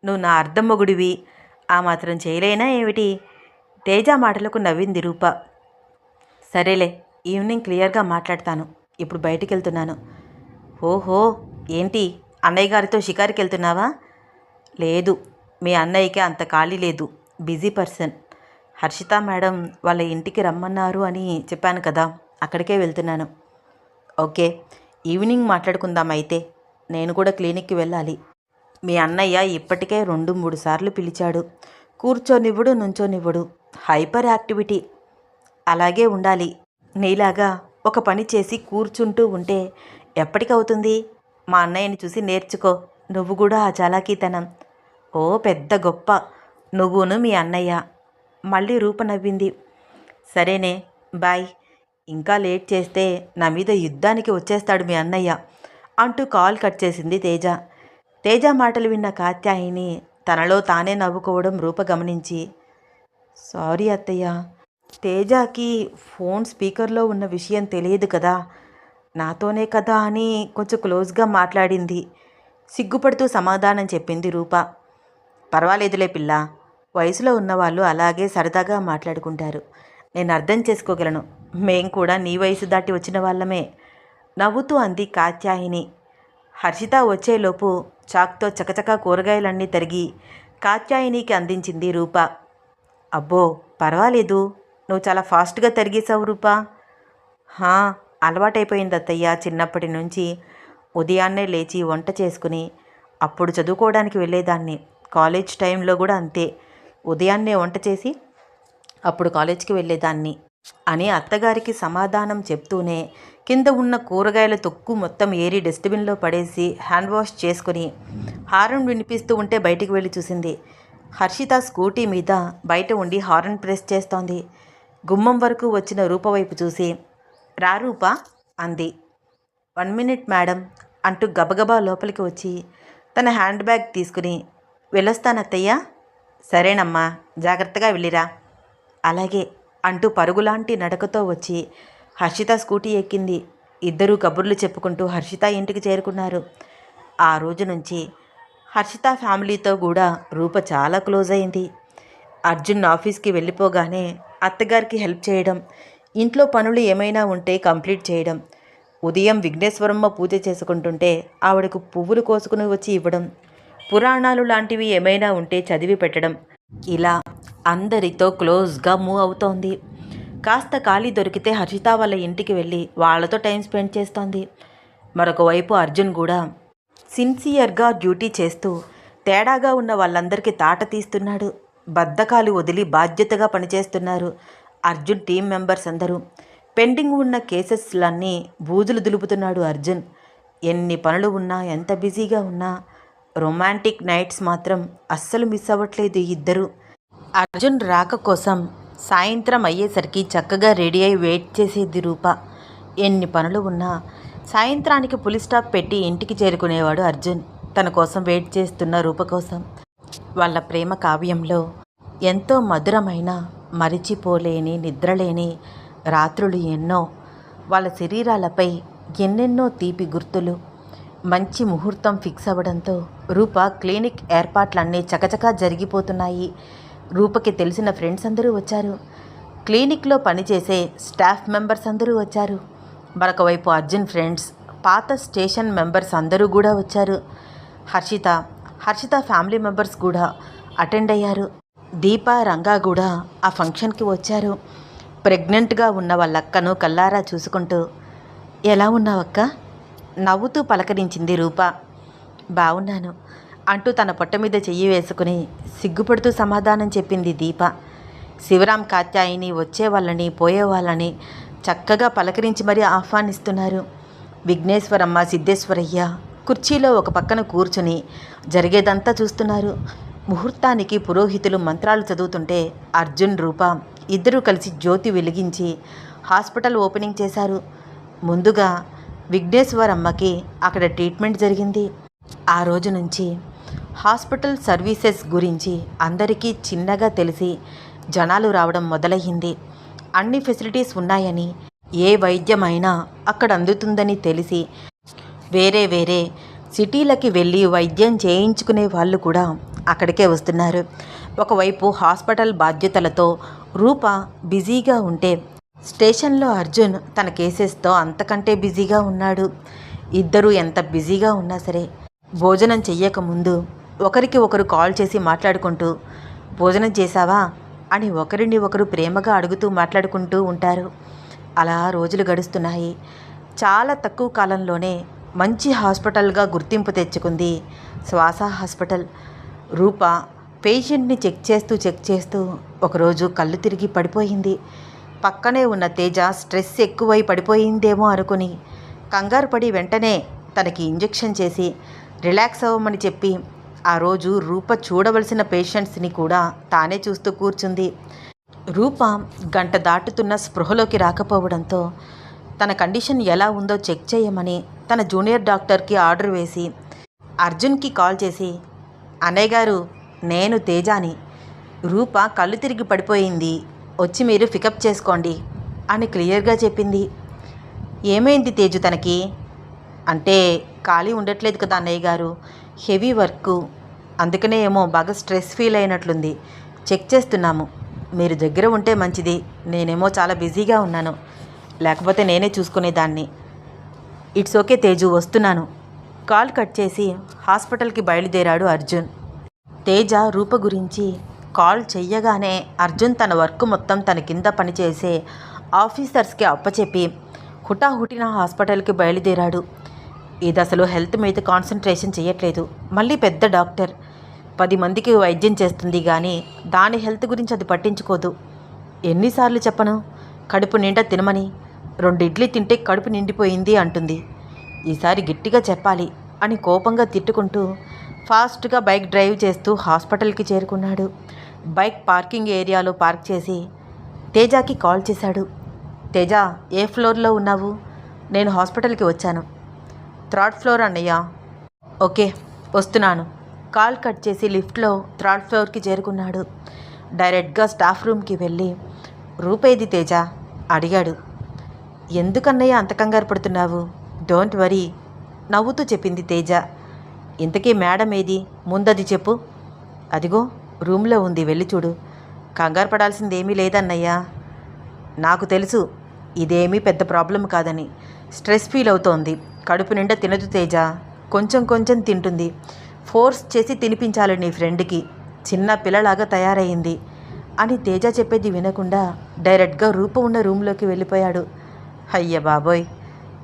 నువ్వు నా అర్ధం మొగుడివి. ఆ మాత్రం చేయలేనా ఏమిటి? తేజ మాటలకు నవ్వింది రూప. సరేలే, ఈవినింగ్ క్లియర్గా మాట్లాడతాను. ఇప్పుడు బయటికి వెళ్తున్నాను. ఓహో, ఏంటి అన్నయ్య గారితో షికారుకి వెళ్తున్నావా? లేదు, మీ అన్నయ్యకి అంత ఖాళీ లేదు, బిజీ పర్సన్. హర్షిత మేడం వాళ్ళ ఇంటికి రమ్మన్నారు అని చెప్పాను కదా, అక్కడికే వెళ్తున్నాను. ఓకే, ఈవినింగ్ మాట్లాడుకుందాం అయితే. నేను కూడా క్లినిక్కి వెళ్ళాలి. మీ అన్నయ్య ఇప్పటికే 2-3 సార్లు పిలిచాడు. కూర్చోనివ్వడు, నుంచోనివ్వడు. Hyperactivity. అలాగే ఉండాలి. నీలాగా ఒక పని చేసి కూర్చుంటూ ఉంటే ఎప్పటికవుతుంది? మా అన్నయ్యని చూసి నేర్చుకో నువ్వు కూడా ఆ చాలాకీతనం. ఓ పెద్ద గొప్ప, నువ్వును మీ అన్నయ్య. మళ్ళీ రూప నవ్వింది. సరేనే, బాయ్. ఇంకా లేట్ చేస్తే నా మీద యుద్ధానికి వచ్చేస్తాడు మీ అన్నయ్య అంటూ కాల్ కట్ చేసింది తేజ. తేజ మాటలు విన్న కాత్యాయిని తనలో తానే నవ్వుకోవడం రూప గమనించి, సారీ అత్తయ్య, తేజకి ఫోన్ స్పీకర్లో ఉన్న విషయం తెలియదు కదా, నాతోనే కదా అని కొంచెం క్లోజ్గా మాట్లాడింది. సిగ్గుపడుతూ సమాధానం చెప్పింది రూప. పర్వాలేదులే పిల్ల, వయసులో ఉన్నవాళ్ళు అలాగే సరదాగా మాట్లాడుకుంటారు. నేను అర్థం చేసుకోగలను. మేం కూడా నీ వయసు దాటి వచ్చిన వాళ్ళమే నవ్వుతూ అంది కాత్యాయిని. హర్షిత వచ్చేలోపు చాక్తో చకచకా కూరగాయలన్నీ తరిగి కాత్యాయినికి అందించింది రూప. అబ్బో, పర్వాలేదు, నువ్వు చాలా ఫాస్ట్గా తరిగేశావు రూపా. అలవాటైపోయింది అత్తయ్య, చిన్నప్పటి నుంచి. ఉదయాన్నే లేచి వంట చేసుకుని అప్పుడు చదువుకోవడానికి వెళ్ళేదాన్ని. కాలేజ్ టైంలో కూడా అంతే, ఉదయాన్నే వంట చేసి అప్పుడు కాలేజ్కి వెళ్ళేదాన్ని అని అత్తగారికి సమాధానం చెప్తూనే కింద ఉన్న కూరగాయల తొక్కు మొత్తం ఏరి డస్ట్బిన్లో పడేసి హ్యాండ్ వాష్ చేసుకుని హారన్ వినిపిస్తూ ఉంటే బయటికి వెళ్ళి చూసింది. హర్షిత స్కూటీ మీద బయట ఉండి హారన్ ప్రెస్ చేస్తోంది. గుమ్మం వరకు వచ్చిన రూప వైపు చూసి, రా రూపా అంది. 1 మినిట్ మేడం అంటూ గబగబా లోపలికి వచ్చి తన హ్యాండ్ బ్యాగ్ తీసుకుని, వెళ్ళొస్తానత్తయ్యా. సరేనమ్మా, జాగ్రత్తగా వెళ్ళిరా. అలాగే అంటూ పరుగులాంటి నడకతో వచ్చి హర్షిత స్కూటీ ఎక్కింది. ఇద్దరూ కబుర్లు చెప్పుకుంటూ హర్షిత ఇంటికి చేరుకున్నారు. ఆ రోజు నుంచి హర్షిత ఫ్యామిలీతో కూడా రూప చాలా క్లోజ్ అయింది. అర్జున్ ఆఫీస్కి వెళ్ళిపోగానే అత్తగారికి హెల్ప్ చేయడం, ఇంట్లో పనులు ఏమైనా ఉంటే కంప్లీట్ చేయడం, ఉదయం విఘ్నేశ్వరమ్మ పూజ చేసుకుంటుంటే ఆవిడకు పువ్వులు కోసుకుని వచ్చి ఇవ్వడం, పురాణాలు లాంటివి ఏమైనా ఉంటే చదివి పెట్టడం, ఇలా అందరితో క్లోజ్గా మూవ్ అవుతోంది. కాస్త ఖాళీ దొరికితే హర్షిత వాళ్ళ ఇంటికి వెళ్ళి వాళ్ళతో టైం స్పెండ్ చేస్తోంది. మరొక వైపు అర్జున్ కూడా సిన్సియర్గా డ్యూటీ చేస్తూ తేడాగా ఉన్న వాళ్ళందరికీ తాట తీస్తున్నాడు. బద్ధకాలు వదిలి బాధ్యతగా పనిచేస్తున్నారు అర్జున్ టీం మెంబర్స్ అందరూ. పెండింగ్ ఉన్న కేసెస్లన్నీ బూజులు దులుపుతున్నాడు అర్జున్. ఎన్ని పనులు ఉన్నా, ఎంత బిజీగా ఉన్నా రొమాంటిక్ నైట్స్ మాత్రం అస్సలు మిస్ అవ్వట్లేదు ఇద్దరు. అర్జున్ రాక కోసం సాయంత్రం అయ్యేసరికి చక్కగా రెడీ అయి వెయిట్ చేసేది రూప. ఎన్ని పనులు ఉన్నా సాయంత్రానికి పులి స్టాప్ పెట్టి ఇంటికి చేరుకునేవాడు అర్జున్, తన కోసం వెయిట్ చేస్తున్న రూప కోసం. వాళ్ళ ప్రేమ కావ్యంలో ఎంతో మధురమైన, మరిచిపోలేని, నిద్రలేని రాత్రులు ఎన్నో, వాళ్ళ శరీరాలపై ఎన్నెన్నో తీపి గుర్తులు. మంచి ముహూర్తం ఫిక్స్ అవ్వడంతో రూప క్లినిక్ ఏర్పాట్లన్నీ చకచకా జరిగిపోతున్నాయి. రూపకి తెలిసిన ఫ్రెండ్స్ అందరూ వచ్చారు. క్లినిక్లో పనిచేసే స్టాఫ్ మెంబర్స్ అందరూ వచ్చారు. మరొక వైపు అర్జున్ ఫ్రెండ్స్, పాత స్టేషన్ మెంబర్స్ అందరూ కూడా వచ్చారు. హర్షిత ఫ్యామిలీ మెంబర్స్ కూడా అటెండ్ అయ్యారు. దీప, రంగా కూడా ఆ ఫంక్షన్కి వచ్చారు. ప్రెగ్నెంట్గా ఉన్న వాళ్ళక్కను కల్లారా చూసుకుంటూ, ఎలా ఉన్నావక్క నవ్వుతూ పలకరించింది రూప. బాగున్నాను అంటూ తన పొట్ట మీద చెయ్యి వేసుకుని సిగ్గుపడుతూ సమాధానం చెప్పింది దీప. శివరాం, కాత్యాయిని వచ్చే వాళ్ళని పోయే వాళ్ళని చక్కగా పలకరించి మరీ ఆహ్వానిస్తున్నారు. విఘ్నేశ్వరమ్మ, సిద్ధేశ్వరయ్య కుర్చీలో ఒక పక్కన కూర్చుని జరిగేదంతా చూస్తున్నారు. ముహూర్తానికి పురోహితులు మంత్రాలు చదువుతుంటే అర్జున్, రూప ఇద్దరూ కలిసి జ్యోతి వెలిగించి హాస్పిటల్ ఓపెనింగ్ చేశారు. ముందుగా విఘ్నేశ్వరమ్మకి అక్కడ ట్రీట్మెంట్ జరిగింది. ఆ రోజు నుంచి హాస్పిటల్ సర్వీసెస్ గురించి అందరికీ చిన్నగా తెలిసి జనాలు రావడం మొదలయ్యింది. అన్ని ఫెసిలిటీస్ ఉన్నాయని, ఏ వైద్యమైనా అక్కడ అందుతుందని తెలిసి వేరే వేరే సిటీలకి వెళ్ళి వైద్యం చేయించుకునే వాళ్ళు కూడా అక్కడికే వస్తున్నారు. ఒకవైపు హాస్పిటల్ బాధ్యతలతో రూప బిజీగా ఉంటే, స్టేషన్లో అర్జున్ తన కేసెస్తో అంతకంటే బిజీగా ఉన్నాడు. ఇద్దరూ ఎంత బిజీగా ఉన్నా సరే భోజనం చెయ్యకముందు ఒకరికి ఒకరు కాల్ చేసి మాట్లాడుకుంటూ, భోజనం చేశావా అని ఒకరిని ఒకరు ప్రేమగా అడుగుతూ మాట్లాడుకుంటూ ఉంటారు. అలా రోజులు గడుస్తున్నాయి. చాలా తక్కువ కాలంలోనే మంచి హాస్పిటల్గా గుర్తింపు తెచ్చుకుంది శ్వాస హాస్పిటల్. రూప పేషెంట్ని చెక్ చేస్తూ ఒకరోజు కళ్ళు తిరిగి పడిపోయింది. పక్కనే ఉన్న తేజ స్ట్రెస్ ఎక్కువై పడిపోయిందేమో అనుకుని కంగారు పడి వెంటనే తనకి ఇంజెక్షన్ చేసి రిలాక్స్ అవ్వమని చెప్పి ఆ రోజు రూప చూడవలసిన పేషెంట్స్ని కూడా తానే చూస్తూ కూర్చుంది. రూప గంట దాటుతున్న స్పృహలోకి రాకపోవడంతో తన కండిషన్ ఎలా ఉందో చెక్ చేయమని తన జూనియర్ డాక్టర్కి ఆర్డర్ వేసి అర్జున్కి కాల్ చేసి, అన్నయ్య గారు, నేను తేజాని, రూప కళ్ళు తిరిగి పడిపోయింది, వచ్చి మీరు పికప్ చేసుకోండి అని క్లియర్గా చెప్పింది. ఏమైంది తేజు తనకి అంటే, ఖాళీ ఉండట్లేదు కదా అన్నయ్య గారు, హెవీ వర్క్, అందుకనే ఏమో బాగా స్ట్రెస్ ఫీల్ అయినట్లుంది, చెక్ చేస్తున్నాము, మీరు దగ్గర ఉంటే మంచిది, నేనేమో చాలా బిజీగా ఉన్నాను, లేకపోతే నేనే చూసుకునేదాన్ని. ఇట్స్ ఓకే తేజు, వస్తున్నాను. కాల్ కట్ చేసి హాస్పిటల్కి బయలుదేరాడు అర్జున్. తేజ రూప గురించి కాల్ చెయ్యగానే అర్జున్ తన వర్క్ మొత్తం తన కింద పనిచేసే ఆఫీసర్స్కి అప్పచెప్పి హుటాహుటిన హాస్పిటల్కి బయలుదేరాడు. ఇది అసలు హెల్త్ మీద కాన్సన్ట్రేషన్ చేయట్లేదు. మళ్ళీ పెద్ద డాక్టర్, 10 మందికి వైద్యం చేస్తుంది కానీ దాని హెల్త్ గురించి అది పట్టించుకోదు. ఎన్నిసార్లు చెప్పను కడుపు నిండా తినమని? 2 ఇడ్లీ తింటే కడుపు నిండిపోయింది అంటుంది. ఈసారి గట్టిగా చెప్పాలి అని కోపంగా తిట్టుకుంటూ ఫాస్ట్గా బైక్ డ్రైవ్ చేస్తూ హాస్పిటల్కి చేరుకున్నాడు. బైక్ పార్కింగ్ ఏరియాలో పార్క్ చేసి తేజాకి కాల్ చేశాడు. తేజ, ఏ ఫ్లోర్లో ఉన్నావు? నేను హాస్పిటల్కి వచ్చాను. 3rd ఫ్లోర్ అన్నయ్య. ఓకే, వస్తున్నాను. కాల్ కట్ చేసి లిఫ్ట్లో 3rd ఫ్లోర్కి చేరుకున్నాడు. డైరెక్ట్గా స్టాఫ్ రూమ్కి వెళ్ళి రూపేది తేజ అడిగాడు. ఎందుకన్నయ్య అంత కంగారు పడుతున్నావు? డోంట్ వరీ, నవ్వుతూ చెప్పింది తేజ. ఇంతకీ మేడం ఏది? ముందది చెప్పు. అదిగో రూమ్లో ఉంది, వెళ్ళి చూడు. కంగారు పడాల్సిందేమీ లేదన్నయ్యా. నాకు తెలుసు ఇదేమీ పెద్ద ప్రాబ్లం కాదని. స్ట్రెస్ ఫీల్ అవుతోంది. కడుపు నిండా తినదు తేజ, కొంచెం కొంచెం తింటుంది. ఫోర్స్ చేసి తినిపించాలి నీ ఫ్రెండ్కి. చిన్న పిల్లలాగా తయారయ్యింది అని తేజ చెప్పేది వినకుండా డైరెక్ట్గా రూప ఉన్న రూమ్లోకి వెళ్ళిపోయాడు. అయ్య బాబోయ్,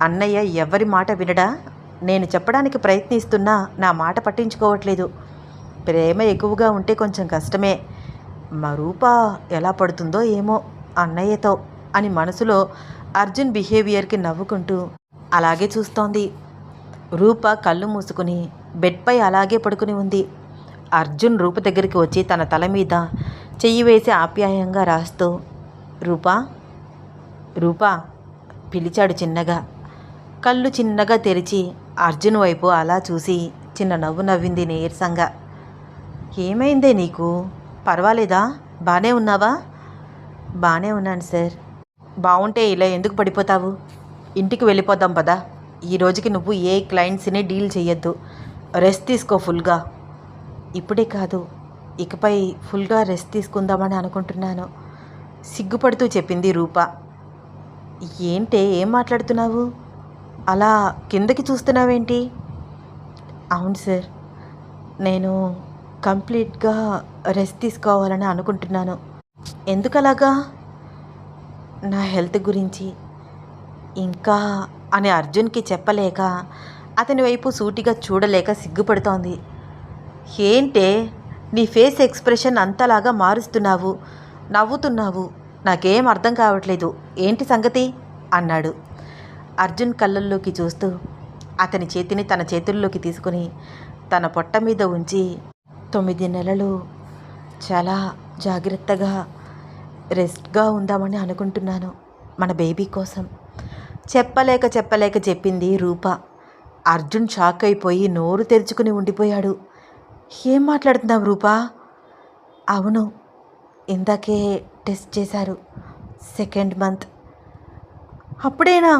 అన్నయ్య ఎవరి మాట వినడా? నేను చెప్పడానికి ప్రయత్నిస్తున్నా నా మాట పట్టించుకోవట్లేదు. ప్రేమ ఎక్కువగా ఉంటే కొంచెం కష్టమే. మా రూప ఎలా పడుతుందో ఏమో అన్నయ్యతో అని మనసులో అర్జున్ బిహేవియర్కి నవ్వుకుంటూ అలాగే చూస్తోంది. రూప కళ్ళు మూసుకుని బెడ్పై అలాగే పడుకుని ఉంది. అర్జున్ రూప దగ్గరికి వచ్చి తన తల మీద చెయ్యి వేసి ఆప్యాయంగా రాస్తూ రూపా రూపా పిలిచాడు చిన్నగా. కళ్ళు చిన్నగా తెరిచి అర్జున్ వైపు అలా చూసి చిన్న నవ్వు నవ్వింది నీరసంగా. ఏమైందే నీకు? పర్వాలేదా? బానే ఉన్నావా? బానే ఉన్నాను సార్. బాగుంటే ఇలా ఎందుకు పడిపోతావు? ఇంటికి వెళ్ళిపోదాం పదా. ఈ రోజుకి నువ్వు ఏ క్లయింట్స్ని డీల్ చేయొద్దు. రెస్ట్ తీసుకో ఫుల్గా. ఇప్పుడే కాదు, ఇకపై ఫుల్గా రెస్ట్ తీసుకుందామని అనుకుంటున్నాను సిగ్గుపడుతూ చెప్పింది రూప. ఏంటే, ఏం మాట్లాడుతున్నావు? అలా కిందకి చూస్తున్నావేంటి? అవును సార్, నేను కంప్లీట్గా రెస్ట్ తీసుకోవాలని అనుకుంటున్నాను. ఎందుకలాగా? నా హెల్త్ గురించి ఇంకా అని అర్జున్కి చెప్పలేక అతని వైపు సూటిగా చూడలేక సిగ్గుపడుతోంది. ఏంటే నీ ఫేస్ ఎక్స్ప్రెషన్ అంతలాగా మారుస్తున్నావు, నవ్వుతున్నావు? నాకేం అర్థం కావట్లేదు. ఏంటి సంగతి అన్నాడు. అర్జున్ కళ్ళల్లోకి చూస్తూ అతని చేతిని తన చేతుల్లోకి తీసుకుని తన పొట్ట మీద ఉంచి 9 నెలలు చాలా జాగ్రత్తగా రెస్ట్గా ఉందామని అనుకుంటున్నాను మన బేబీ కోసం చెప్పలేక చెప్పింది రూప. అర్జున్ షాక్ అయిపోయి నోరు తెరుచుకుని ఉండిపోయాడు. ఏం మాట్లాడుతున్నావు రూపా? అవును, ఇందాకే టెస్ట్ చేశారు, 2nd మంత్. అప్పుడేనా?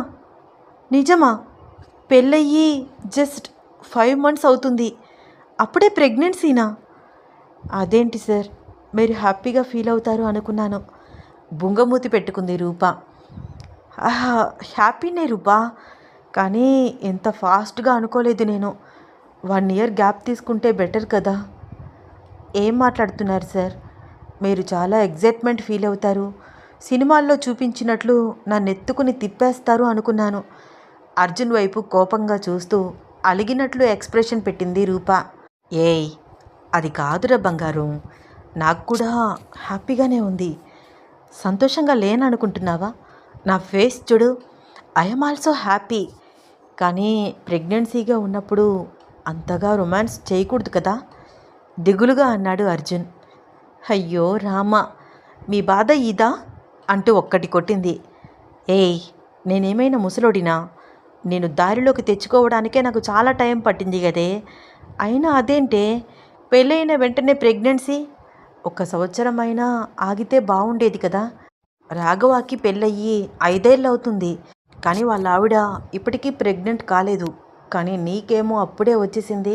నిజమా? పెళ్ళయ్యి జస్ట్ 5 మంత్స్ అవుతుంది, అప్పుడే ప్రెగ్నెన్సీనా? అదేంటి సార్, మీరు హ్యాపీగా ఫీల్ అవుతారు అనుకున్నాను. బుంగమూతి పెట్టుకుంది రూప. హ్యాపీనే రూపా, కానీ ఎంత ఫాస్ట్గా అనుకోలేదు నేను. 1 ఇయర్ గ్యాప్ తీసుకుంటే బెటర్ కదా. ఏం మాట్లాడుతున్నారు సార్? మీరు చాలా ఎగ్జైట్మెంట్ ఫీల్ అవుతారు, సినిమాల్లో చూపించినట్లు నన్ను ఎత్తుకుని తిప్పేస్తారు అనుకున్నాను. అర్జున్ వైపు కోపంగా చూస్తూ అలిగినట్లు ఎక్స్ప్రెషన్ పెట్టింది రూప. ఏయ్, అది కాదురా బంగారం, నాకు కూడా హ్యాపీగానే ఉంది. సంతోషంగా లేననుకుంటున్నావా? నా ఫేస్ చూడు, ఐఎమ్ ఆల్సో హ్యాపీ. కానీ ప్రెగ్నెన్సీగా ఉన్నప్పుడు అంతగా రొమాన్స్ చేయకూడదు కదా, దిగులుగా అన్నాడు అర్జున్. అయ్యో రామ, మీ బాధ ఇదా అంటూ ఒక్కటి కొట్టింది. ఏయ్, నేనేమైనా ముసలోడినా? నేను దారిలోకి తెచ్చుకోవడానికే నాకు చాలా టైం పట్టింది కదే. అయినా అదేంటే, పెళ్ళైన వెంటనే ప్రెగ్నెన్సీ? 1 సంవత్సరం అయినా ఆగితే బాగుండేది కదా. రాఘవాకి పెళ్ళయ్యి 5 ఏళ్ళు అవుతుంది, కానీ వాళ్ళ ఆవిడ ఇప్పటికీ ప్రెగ్నెంట్ కాలేదు. కానీ నీకేమో అప్పుడే వచ్చేసింది.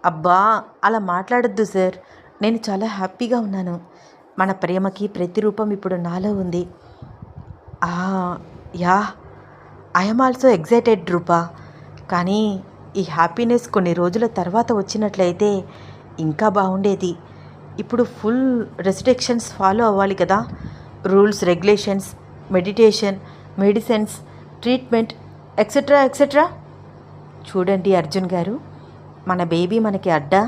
అబ్బా, అలా మాట్లాడొద్దు సార్, నేను చాలా హ్యాపీగా ఉన్నాను. మన ప్రేమకి ప్రతిరూపం ఇప్పుడు నాలో ఉంది. యా, ఐఎమ్ ఆల్సో ఎగ్జైటెడ్ రూపా. కానీ ఈ హ్యాపీనెస్ కొన్ని రోజుల తర్వాత వచ్చినట్లయితే ఇంకా బాగుండేది. ఇప్పుడు ఫుల్ రెస్ట్రిక్షన్స్ ఫాలో అవ్వాలి కదా, rules, regulations, meditation, medicines, treatment, etcetera etcetera. చూడండి అర్జున్ గారు, మన బేబీ మనకి అడ్డా.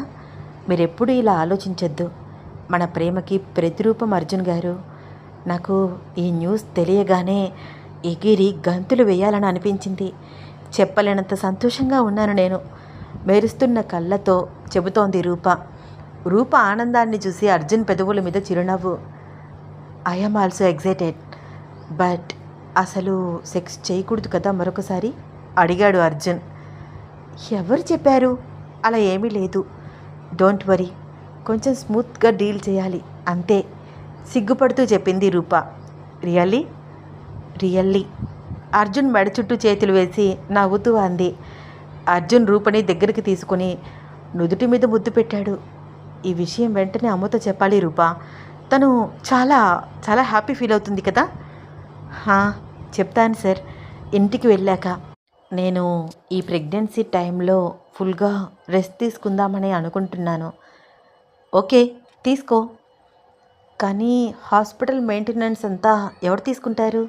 మీరెప్పుడూ ఇలా ఆలోచించొద్దు. మన ప్రేమకి ప్రతిరూపం అర్జున్ గారు. నాకు ఈ న్యూస్ తెలియగానే ఎగిరి గంతులు వేయాలని అనిపించింది. చెప్పలేనంత సంతోషంగా ఉన్నాను నేను. మెరుస్తున్న కళ్ళతో చెబుతోంది రూప. రూప ఆనందాన్ని చూసి అర్జున్ పెదవుల మీద చిరునవ్వు. I'm also excited. బట్ అసలు సెక్స్ చేయకూడదు కదా మరొకసారి? అడిగాడు అర్జున్. ఎవరు చెప్పారు? అలా ఏమీ లేదు. డోంట్ వరీ, కొంచెం స్మూత్గా డీల్ చేయాలి అంతే, సిగ్గుపడుతూ చెప్పింది రూప. రియల్లీ? రియల్లీ. అర్జున్ మెడ చుట్టూ చేతులు వేసి నవ్వుతూ అంది. అర్జున్ రూపని దగ్గరికి తీసుకుని నుదుటి మీద ముద్దు పెట్టాడు. ఈ విషయం వెంటనే అమ్మతో చెప్పాలి రూప. తను చాలా చాలా హ్యాపీ ఫీల్ అవుతుంది కదా. చెప్తాను సార్, ఇంటికి వెళ్ళాక. నేను ఈ ప్రెగ్నెన్సీ టైంలో ఫుల్గా రెస్ట్ తీసుకుందామని అనుకుంటున్నాను. ఓకే, తీసుకో. కానీ హాస్పిటల్ మెయింటెనెన్స్ అంతా ఎవరు తీసుకుంటారు?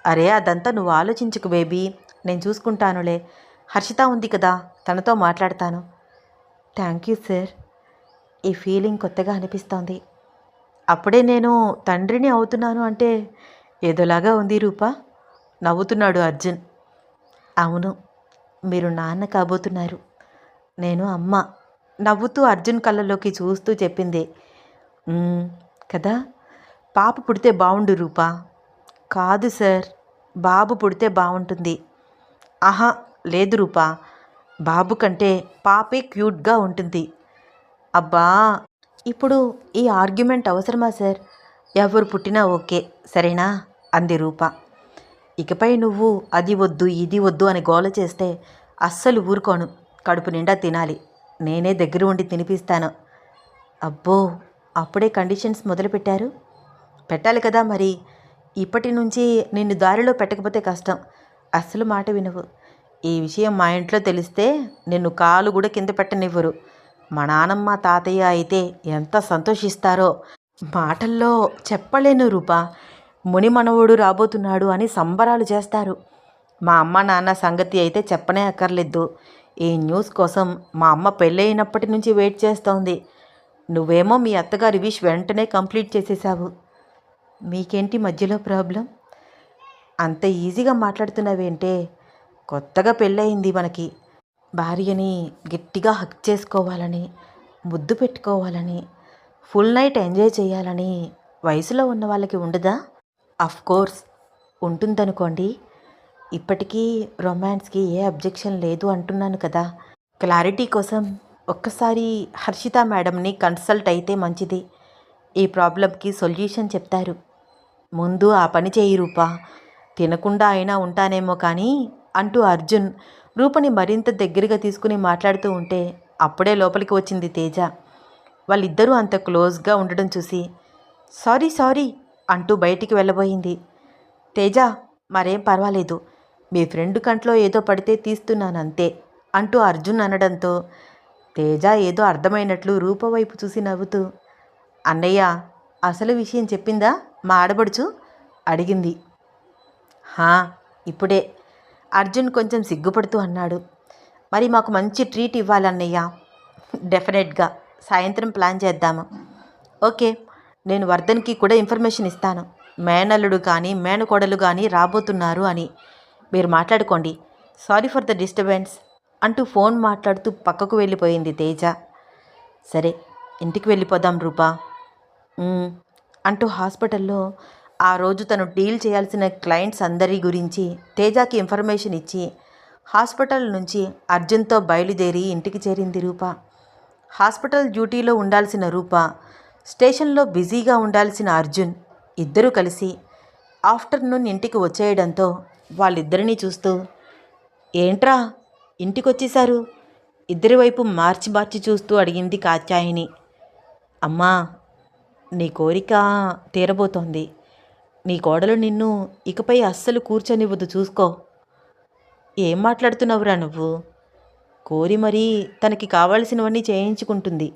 అరే, అదంతా నువ్వు ఆలోచించుకు బేబీ, నేను చూసుకుంటానులే. హర్షిత ఉంది కదా, తనతో మాట్లాడతాను. Thank you sir. ఈ ఫీలింగ్ కొత్తగా అనిపిస్తోంది. అప్పుడే నేను తండ్రిని అవుతున్నాను అంటే ఏదోలాగా ఉంది రూప. నవ్వుతున్నాడు అర్జున్. అవును, మీరు నాన్న కాబోతున్నారు, నేను అమ్మ. నవ్వుతూ అర్జున్ కళ్ళలోకి చూస్తూ చెప్పింది. కదా, పాప పుడితే బాగుండు రూప. కాదు సార్, బాబు పుడితే బాగుంటుంది. ఆహా లేదు రూప, బాబు కంటే పాపే క్యూట్గా ఉంటుంది. అబ్బా, ఇప్పుడు ఈ ఆర్గ్యుమెంట్ అవసరమా సార్? ఎవరు పుట్టినా ఓకే, సరేనా? అంది రూప. ఇకపై నువ్వు అది వద్దు ఇది వద్దు అని గోల చేస్తే అస్సలు ఊరుకోను. కడుపు నిండా తినాలి, నేనే దగ్గర ఉండి తినిపిస్తాను. అబ్బో, అప్పుడే కండిషన్స్ మొదలుపెట్టారు? పెట్టాలి కదా మరి. ఇప్పటి నుంచి నిన్ను దారిలో పెట్టకపోతే కష్టం. అస్సలు మాట వినవు. ఈ విషయం మా ఇంట్లో తెలిస్తే నిన్ను కాలు కూడా కింద పెట్టనివ్వరు. మా నానమ్మ తాతయ్య అయితే ఎంత సంతోషిస్తారో మాటల్లో చెప్పలేను రూప. ముని మనవడు రాబోతున్నాడు అని సంబరాలు చేస్తారు. మా అమ్మ నాన్న సంగతి అయితే చెప్పనే అక్కర్లేదు. ఈ న్యూస్ కోసం మా అమ్మ పెళ్ళయినప్పటి నుంచి వెయిట్ చేస్తోంది. నువ్వేమో మీ అత్తగారి విష్ వెంటనే కంప్లీట్ చేసేసావు. మీకేంటి మధ్యలో ప్రాబ్లం? అంత ఈజీగా మాట్లాడుతున్నావేంటే? కొత్తగా పెళ్ళయింది మనకి. భార్యని గట్టిగా హక్ చేసుకోవాలని, ముద్దు పెట్టుకోవాలని, ఫుల్ నైట్ ఎంజాయ్ చేయాలని వయసులో ఉన్న వాళ్ళకి ఉండదా? అఫ్ కోర్స్ ఉంటుందనుకోండి. ఇప్పటికీ రొమాన్స్కి ఏ అబ్జెక్షన్ లేదు అంటున్నాను కదా. క్లారిటీ కోసం ఒక్కసారి హర్షిత మేడంని కన్సల్ట్ అయితే మంచిది. ఈ ప్రాబ్లంకి సొల్యూషన్ చెప్తారు. ముందు ఆ పని చేయి రూప. తినకుండా అయినా ఉంటానేమో కానీ అంటూ అర్జున్ రూపని మరింత దగ్గరగా తీసుకుని మాట్లాడుతూ ఉంటే అప్పుడే లోపలికి వచ్చింది తేజ. వాళ్ళిద్దరూ అంత క్లోజ్గా ఉండడం చూసి సారీ సారీ అంటూ బయటికి వెళ్ళబోయింది. తేజ, మరేం పర్వాలేదు, మీ ఫ్రెండ్ కంట్లో ఏదో పడితే తీస్తున్నాను అంతే అంటూ అర్జున్ అనడంతో తేజ ఏదో అర్థమైనట్లు రూప వైపు చూసి నవ్వుతూ, అన్నయ్య అసలు విషయం చెప్పిందా మా ఆడబడుచు? అడిగింది. ఇప్పుడే. అర్జున్ కొంచెం సిగ్గుపడుతూ అన్నాడు. మరి మాకు మంచి ట్రీట్ ఇవ్వాలన్నయ్య. డెఫినెట్గా సాయంత్రం ప్లాన్ చేద్దాము. ఓకే, నేను వర్ధన్కి కూడా ఇన్ఫర్మేషన్ ఇస్తాను. మేనల్లుడు కానీ మేనకోడలు కానీ రాబోతున్నారు అని. మీరు మాట్లాడుకోండి. సారీ ఫర్ ద డిస్టర్బెన్స్ అంటూ ఫోన్ మాట్లాడుతూ పక్కకు వెళ్ళిపోయింది తేజ. సరే, ఇంటికి వెళ్ళిపోదాం రూపా అంటూ హాస్పిటల్లో ఆ రోజు తను డీల్ చేయాల్సిన క్లయింట్స్ అందరి గురించి తేజాకి ఇన్ఫర్మేషన్ ఇచ్చి హాస్పిటల్ నుంచి అర్జున్తో బయలుదేరి ఇంటికి చేరింది రూప. హాస్పిటల్ డ్యూటీలో ఉండాల్సిన రూప, స్టేషన్లో బిజీగా ఉండాల్సిన అర్జున్ ఇద్దరూ కలిసి ఆఫ్టర్నూన్ ఇంటికి వచ్చేయడంతో వాళ్ళిద్దరినీ చూస్తూ, ఏంట్రా ఇంటికొచ్చేశారు? ఇద్దరి వైపు మార్చి మార్చి చూస్తూ అడిగింది కాత్యాయిని. అమ్మా, నీ కోరిక తీరబోతోంది. నీ కోడలు నిన్ను ఇకపై అస్సలు కూర్చొనివ్వదు, చూసుకో. ఏం మాట్లాడుతున్నావురా నువ్వు? కోరి మరీ తనకి కావాల్సినవన్నీ చేయించుకుంటుంది.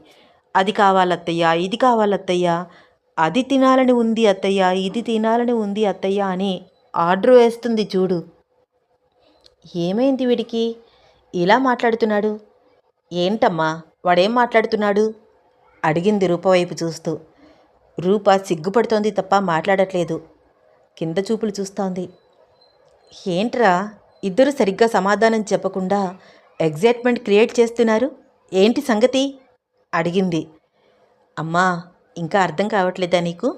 అది కావాలత్తయ్యా, ఇది కావాలత్తయ్యా, అది తినాలని ఉంది అత్తయ్య, ఇది తినాలని ఉంది అత్తయ్య అని ఆర్డర్ వేస్తుంది చూడు. ఏమైంది వీడికి? ఇలా మాట్లాడుతున్నాడు? ఏంటమ్మా వాడేం మాట్లాడుతున్నాడు? అడిగింది రూప వైపు చూస్తూ. రూప సిగ్గుపడుతోంది తప్ప మాట్లాడట్లేదు. కింద చూపులు చూస్తోంది. ఏంట్రా ఇద్దరు సరిగ్గా సమాధానం చెప్పకుండా ఎగ్జైట్మెంట్ క్రియేట్ చేస్తున్నారు? ఏంటి సంగతి? అడిగింది. అమ్మా ఇంకా అర్థం కావట్లేదా నీకు?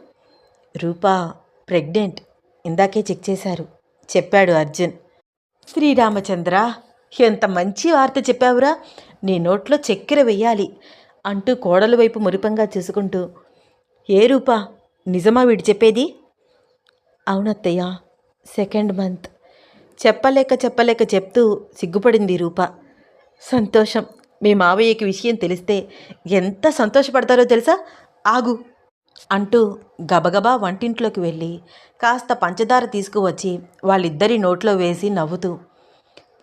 రూపా ప్రెగ్నెంట్, ఇందాకే చెక్ చేశారు చెప్పాడు అర్జున్. శ్రీరామచంద్ర, ఎంత మంచి వార్త చెప్పావురా, నీ నోట్లో చక్కెర వెయ్యాలి అంటూ కోడలు వైపు మురిపంగా చూసుకుంటూ. ఏ రూపా, నిజమా వీడు చెప్పేది? అవునత్తయ్య, 2nd మంత్. చెప్పలేక చెప్తూ సిగ్గుపడింది రూప. సంతోషం. మీ మావయ్యకి విషయం తెలిస్తే ఎంత సంతోషపడతారో తెలుసా? ఆగు అంటూ గబగబా వంటింట్లోకి వెళ్ళి కాస్త పంచదార తీసుకువచ్చి వాళ్ళిద్దరి నోట్లో వేసి నవ్వుతూ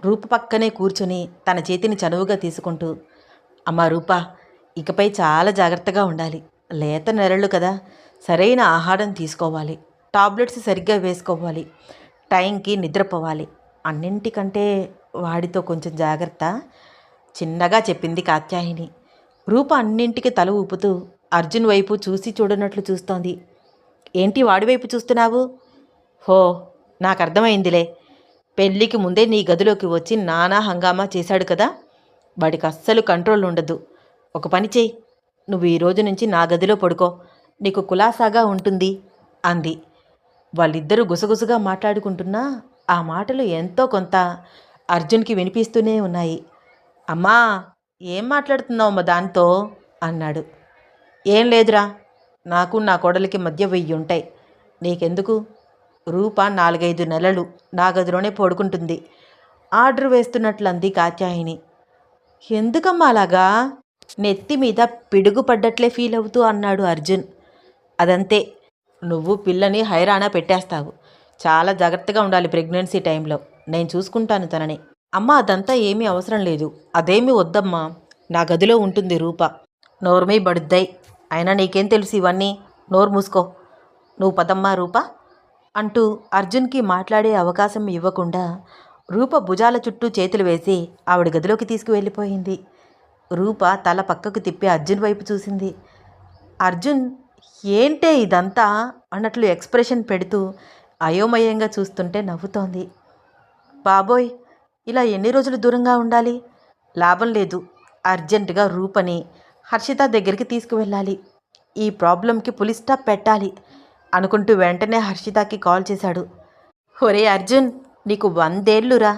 రూప పక్కనే కూర్చుని తన చేతిని చనువుగా తీసుకుంటూ, అమ్మా రూప, ఇకపై చాలా జాగ్రత్తగా ఉండాలి. లేత నెరళ్ళు కదా, సరైన ఆహారం తీసుకోవాలి, టాబ్లెట్స్ సరిగ్గా వేసుకోవాలి, టైంకి నిద్రపోవాలి. అన్నింటికంటే వాడితో కొంచెం జాగ్రత్త, చిన్నగా చెప్పింది కాత్యాయిని. రూప అన్నింటికి తల ఊపుతూ అర్జున్ వైపు చూసి చూడనట్లు చూస్తోంది. ఏంటి వాడి వైపు చూస్తున్నావు? హో, నాకు అర్థమైందిలే. పెళ్ళికి ముందే నీ గదిలోకి వచ్చి నానా హంగామా చేశాడు కదా, వాడికి అస్సలు కంట్రోల్ ఉండదు. ఒక పని చెయ్యి, నువ్వు ఈ రోజు నుంచి నా గదిలో పడుకో, నీకు కులాసాగా ఉంటుంది అంది. వాళ్ళిద్దరూ గుసగుసగా మాట్లాడుకుంటున్నా ఆ మాటలు ఎంతో కొంత అర్జున్కి వినిపిస్తూనే ఉన్నాయి. అమ్మా, ఏం మాట్లాడుతున్నావమ్మా దాంతో అన్నాడు. ఏం లేదురా, నాకు నా కోడలికి మధ్య 1000 ఉంటాయి, నీకెందుకు? రూప 4-5 నెలలు నా గదిలోనే పడుకుంటుంది ఆర్డర్ వేస్తున్నట్లంది కాత్యాయిని. ఎందుకమ్మా అలాగా? నెత్తి మీద పిడుగు పడ్డట్లే ఫీల్ అవుతూ అన్నాడు అర్జున్. అదంతే, నువ్వు పిల్లని హైరానా పెట్టేస్తావు. చాలా జాగ్రత్తగా ఉండాలి ప్రెగ్నెన్సీ టైంలో. నేను చూసుకుంటాను తనని. అమ్మ అదంతా ఏమీ అవసరం లేదు, అదేమీ వద్దమ్మా, నా గదిలో ఉంటుంది రూప. నోర్మీ బడుద్దాయి, అయినా నీకేం తెలుసు ఇవన్నీ? నోరు మూసుకో, నువ్వు పదమ్మా రూప అంటూ అర్జున్కి మాట్లాడే అవకాశం ఇవ్వకుండా రూప భుజాల చుట్టూ చేతులు వేసి ఆవిడ గదిలోకి తీసుకువెళ్ళిపోయింది. రూప తల పక్కకు తిప్పి అర్జున్ వైపు చూసింది. అర్జున్ ఏంటే ఇదంతా అన్నట్లు ఎక్స్ప్రెషన్ పెడుతూ అయోమయంగా చూస్తుంటే నవ్వుతోంది. బాబోయ్, ఇలా ఎన్ని రోజులు దూరంగా ఉండాలి? లాభం లేదు, అర్జెంటుగా రూపని హర్షిత దగ్గరికి తీసుకువెళ్ళాలి. ఈ ప్రాబ్లంకి పులి స్టాప్ పెట్టాలి అనుకుంటూ వెంటనే హర్షితకి కాల్ చేశాడు. ఒరే అర్జున్, నీకు 100 ఏళ్ళురా,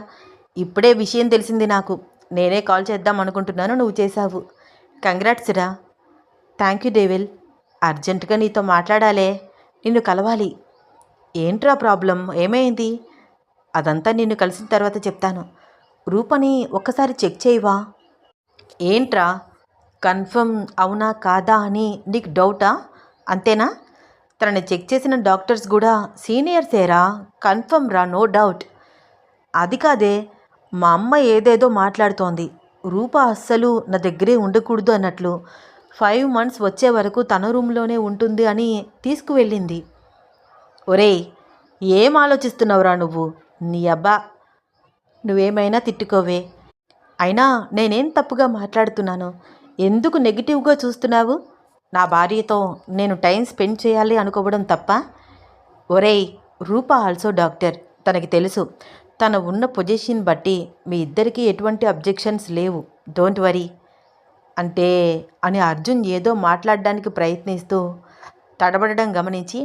ఇప్పుడే విషయం తెలిసింది నాకు. నేనే కాల్ చేద్దాం అనుకుంటున్నాను, నువ్వు చేశావు. కంగ్రాట్స్ రా. థ్యాంక్ యూ డేవిల్, అర్జెంటుగా నీతో మాట్లాడాలే, నిన్ను కలవాలి. ఏంట్రా ప్రాబ్లం, ఏమైంది? అదంతా నిన్ను కలిసిన తర్వాత చెప్తాను. రూపని ఒక్కసారి చెక్ చేయవా? ఏంట్రా, కన్ఫర్మ్ అవునా కాదా అని నీకు డౌటా? అంతేనా? తనని చెక్ చేసిన డాక్టర్స్ కూడా సీనియర్సేరా, కన్ఫర్మ్ రా, నో డౌట్. అది కాదే, మా అమ్మ ఏదేదో మాట్లాడుతోంది. రూప అస్సలు నా దగ్గరే ఉండకూడదు అన్నట్లు 5 months వచ్చే వరకు తన రూమ్లోనే ఉంటుంది అని తీసుకువెళ్ళింది. ఒరేయ్, ఏం ఆలోచిస్తున్నావురా నువ్వు? నీ అబ్బా, నువ్వేమైనా తిట్టుకోవే. అయినా నేనేం తప్పుగా మాట్లాడుతున్నాను? ఎందుకు నెగిటివ్గా చూస్తున్నావు? నా భార్యతో నేను టైం స్పెండ్ చేయాలి అనుకోవడం తప్ప? ఒరేయ్, రూప ఆల్సో డాక్టర్, తనకి తెలుసు. తన ఉన్న పొజిషన్ బట్టి మీ ఇద్దరికీ ఎటువంటి అబ్జెక్షన్స్ లేవు, డోంట్ వరీ అంటే అని అర్జున్ ఏదో మాట్లాడడానికి ప్రయత్నిస్తూ తడబడడం గమనించి,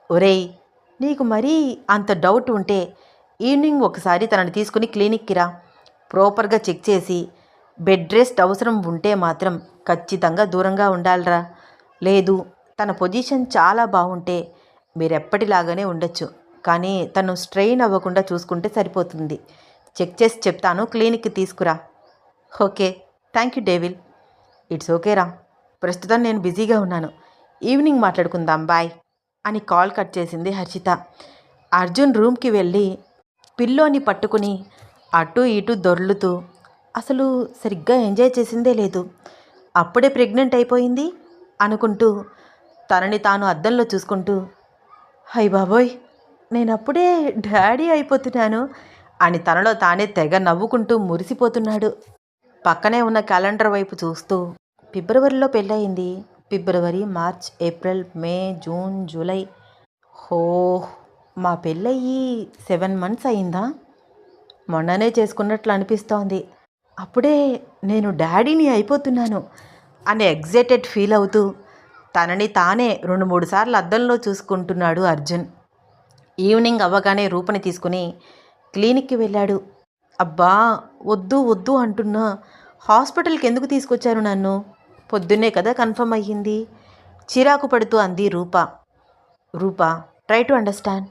ఒరేయ్, నీకు మరీ అంత డౌట్ ఉంటే ఈవినింగ్ ఒకసారి తనని తీసుకుని క్లినిక్కి రా. ప్రాపర్గా చెక్ చేసి బెడ్ రెస్ట్ అవసరం ఉంటే మాత్రం ఖచ్చితంగా దూరంగా ఉండాలిరా. లేదు, తన పొజిషన్ చాలా బాగుంటే మీరెప్పటిలాగానే ఉండొచ్చు, కానీ తను స్ట్రెయిన్ అవ్వకుండా చూసుకుంటే సరిపోతుంది. చెక్ చేసి చెప్తాను, క్లినిక్కి తీసుకురా. Okay, thank you devil. It's ఓకేరా, ప్రస్తుతం నేను బిజీగా ఉన్నాను, ఈవినింగ్ మాట్లాడుకుందాం, బాయ్ అని కాల్ కట్ చేసింది హర్షిత. అర్జున్ రూమ్కి వెళ్ళి పిల్లోని పట్టుకుని అటు ఇటు దొర్లుతూ అసలు సరిగ్గా ఎంజాయ్ చేసిందే లేదు. అప్పుడే ప్రెగ్నెంట్ అయిపోయింది అనుకుంటూ తనని తాను అద్దంలో చూసుకుంటూ, హై బాబోయ్, నేను అప్పుడే డాడీ అయిపోతున్నాను అని తనలో తానే తెగ నవ్వుకుంటూ మురిసిపోతున్నాడు. పక్కనే ఉన్న క్యాలెండర్ వైపు చూస్తూ ఫిబ్రవరిలో పెళ్ళయింది. ఫిబ్రవరి, మార్చ్, ఏప్రిల్, మే, జూన్, జూలై. హో, మా పెళ్ళయ్యి 7 months అయిందా? మొన్ననే చేసుకున్నట్లు అనిపిస్తోంది. అప్పుడే నేను డాడీని అయిపోతున్నాను అని ఎగ్జైటెడ్ ఫీల్ అవుతూ తనని తానే 2-3 సార్లు అద్దంలో చూసుకుంటున్నాడు అర్జున్. ఈవినింగ్ అవ్వగానే రూపని తీసుకుని క్లినిక్కి వెళ్ళాడు. అబ్బా, వద్దు వద్దు అంటున్నా హాస్పిటల్కి ఎందుకు తీసుకొచ్చారు నన్ను? పొద్దున్నే కదా కన్ఫర్మ్ అయ్యింది. చిరాకు పడుతూ అంది రూప. Try to understand.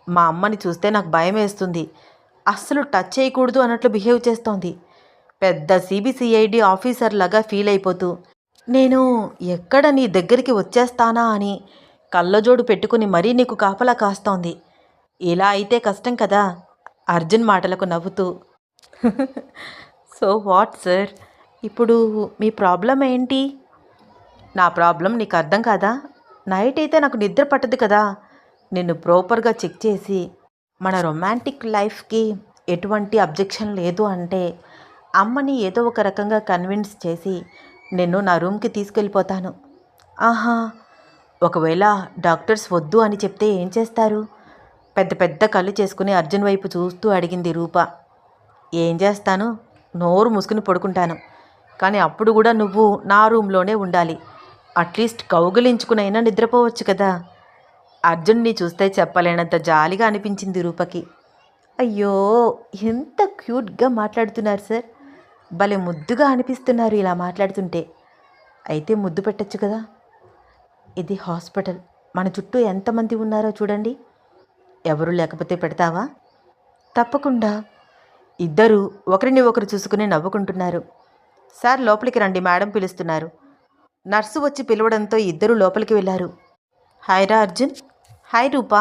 మా అమ్మని చూస్తే నాకు భయం వేస్తుంది. అస్సలు టచ్ చేయకూడదు అన్నట్లు బిహేవ్ చేస్తోంది. పెద్ద సిబిసిఐడి ఆఫీసర్ లాగా ఫీల్ అయిపోతూ నేను ఎక్కడ నీ దగ్గరికి వచ్చేస్తానా అని కళ్ళజోడు పెట్టుకుని మరీ నీకు కాపలా కాస్తోంది. ఇలా అయితే కష్టం కదా. అర్జున్ మాటలకు నవ్వుతూ సో వాట్ సార్, ఇప్పుడు మీ ప్రాబ్లం ఏంటి? నా ప్రాబ్లం నీకు అర్థం కాదా? నైట్ అయితే నాకు నిద్ర పట్టదు కదా. నిన్ను ప్రాపర్గా చెక్ చేసి మన రొమాంటిక్ లైఫ్కి ఎటువంటి అబ్జెక్షన్ లేదు అంటే అమ్మని ఏదో ఒక రకంగా కన్విన్స్ చేసి నిన్ను నా రూమ్కి తీసుకెళ్ళిపోతాను. ఆహా, ఒకవేళ డాక్టర్స్ వద్దు అని చెప్తే ఏం చేస్తారు? పెద్ద పెద్ద కళ్ళు చేసుకుని అర్జున్ వైపు చూస్తూ అడిగింది రూప. ఏం చేస్తాను, నోరు మూసుకుని పడుకుంటాను. కానీ అప్పుడు కూడా నువ్వు నా రూమ్లోనే ఉండాలి. అట్లీస్ట్ కౌగిలించుకునైనా నిద్రపోవచ్చు కదా. అర్జున్ని చూస్తే చెప్పలేనంత జాలిగా అనిపించింది రూపకి. అయ్యో, ఎంత క్యూట్గా మాట్లాడుతున్నారు సార్. భలే ముద్దుగా అనిపిస్తున్నారు ఇలా మాట్లాడుతుంటే. అయితే ముద్దు పెట్టచ్చు కదా. ఇది హాస్పిటల్, మన చుట్టూ ఎంతమంది ఉన్నారో చూడండి. ఎవరు లేకపోతే పెడతావా? తప్పకుండా. ఇద్దరు ఒకరిని ఒకరు చూసుకుని నవ్వుకుంటున్నారు. సార్ లోపలికి రండి, మేడం పిలుస్తున్నారు. నర్సు వచ్చి పిలవడంతో ఇద్దరు లోపలికి వెళ్ళారు. హాయ్ రా అర్జున్. హాయ్ రూపా.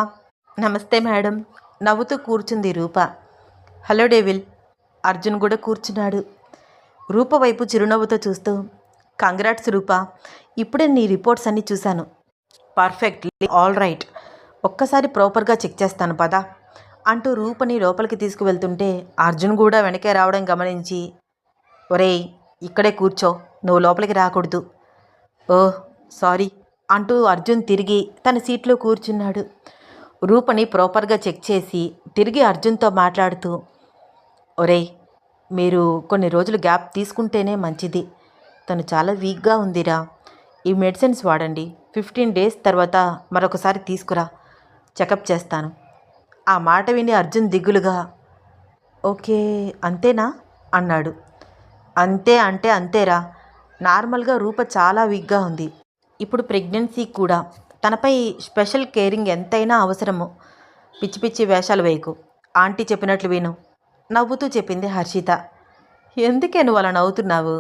నమస్తే మేడం. నవ్వుతూ కూర్చుంది రూప. Hello devil. అర్జున్ కూడా కూర్చున్నాడు. రూప వైపు చిరునవ్వుతో చూస్తూ కంగ్రాట్స్ రూపా, ఇప్పుడే నీ రిపోర్ట్స్ అన్నీ చూశాను. Perfectly all right. ఒక్కసారి ప్రాపర్గా చెక్ చేస్తాను పదా అంటూ రూపని లోపలికి తీసుకువెళ్తుంటే అర్జున్ కూడా వెనకే రావడం గమనించి, ఒరేయ్ ఇక్కడే కూర్చో, నువ్వు లోపలికి రాకూడదు. ఓహ్ సారీ అంటూ అర్జున్ తిరిగి తన సీట్లో కూర్చున్నాడు. రూపని ప్రాపర్గా చెక్ చేసి తిరిగి అర్జున్తో మాట్లాడుతూ, ఒరేయ్ మీరు కొన్ని రోజులు గ్యాప్ తీసుకుంటేనే మంచిది. తను చాలా వీక్గా ఉందిరా. ఈ మెడిసిన్స్ వాడండి. 15 days తర్వాత మరొకసారి తీసుకురా, చెకప్ చేస్తాను. ఆ మాట విని అర్జున్ దిగులుగా, ఓకే అంతేనా అన్నాడు. అంతే అంటే అంతేరా. నార్మల్గా రూప చాలా వీక్గా ఉంది. ఇప్పుడు ప్రెగ్నెన్సీ కూడా. తనపై స్పెషల్ కేరింగ్ ఎంతైనా అవసరము. పిచ్చి పిచ్చి వేషాలు వేయకు. ఆంటీ చెప్పినట్లు విను, నవ్వుతూ చెప్పింది హర్షిత. ఎందుకే నువ్వు అలా నవ్వుతున్నావు?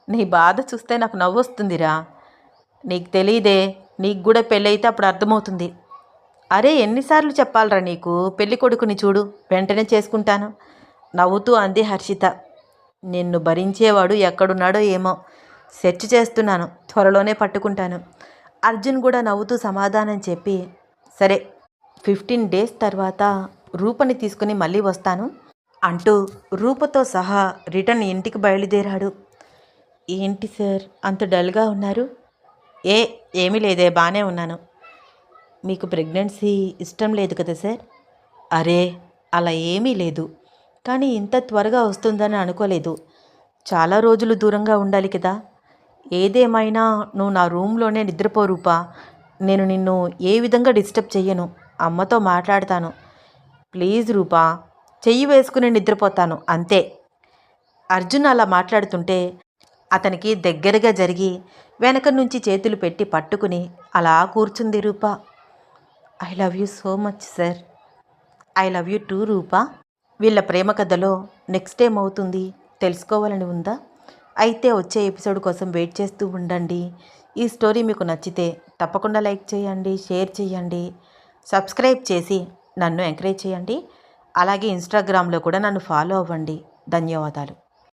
నీ బాధ చూస్తే నాకు నవ్వు వస్తుందిరా. నీకు తెలీదే, నీకు కూడా పెళ్ళైతే అప్పుడు అర్థమవుతుంది. అరే ఎన్నిసార్లు చెప్పాలరా నీకు? పెళ్లి కొడుకుని చూడు, వెంటనే చేసుకుంటాను, నవ్వుతూ అంది హర్షిత. నిన్ను భరించేవాడు ఎక్కడున్నాడో ఏమో, సెర్చ్ చేస్తున్నాను, త్వరలోనే పట్టుకుంటాను. అర్జున్ కూడా నవ్వుతూ సమాధానం చెప్పి, సరే 15 days తర్వాత రూపని తీసుకుని మళ్ళీ వస్తాను అంటూ రూపతో సహా రిటర్న్ ఇంటికి బయలుదేరాడు. ఏంటి సార్ అంత డల్గా ఉన్నారు? ఏమీ లేదే, బాగానే ఉన్నాను. మీకు ప్రెగ్నెన్సీ ఇష్టం లేదు కదా సార్? అరే అలా ఏమీ లేదు, కానీ ఇంత త్వరగా వస్తుందని అనుకోలేదు. చాలా రోజులు దూరంగా ఉండాలి కదా. ఏదేమైనా నువ్వు నా రూమ్లోనే నిద్రపో రూపా. నేను నిన్ను ఏ విధంగా డిస్టర్బ్ చెయ్యను. అమ్మతో మాట్లాడతాను. ప్లీజ్ రూపా, చెయ్యి వేసుకుని నిద్రపోతాను అంతే. అర్జున్ అలా మాట్లాడుతుంటే అతనికి దగ్గరగా జరిగి వెనక నుంచి చేతులు పెట్టి పట్టుకుని అలా కూర్చుంది Rupa. I love you so much sir. I love you too Rupa. వీళ్ళ ప్రేమ కథలో నెక్స్ట్ ఏమవుతుంది తెలుసుకోవాలని ఉందా? అయితే వచ్చే ఎపిసోడ్ కోసం వెయిట్ చేస్తూ ఉండండి. ఈ స్టోరీ మీకు నచ్చితే తప్పకుండా లైక్ చేయండి, షేర్ చేయండి, సబ్స్క్రైబ్ చేసి నన్ను ఎంకరేజ్ చేయండి. అలాగే ఇన్స్టాగ్రామ్లో కూడా నన్ను ఫాలో అవ్వండి. ధన్యవాదాలు.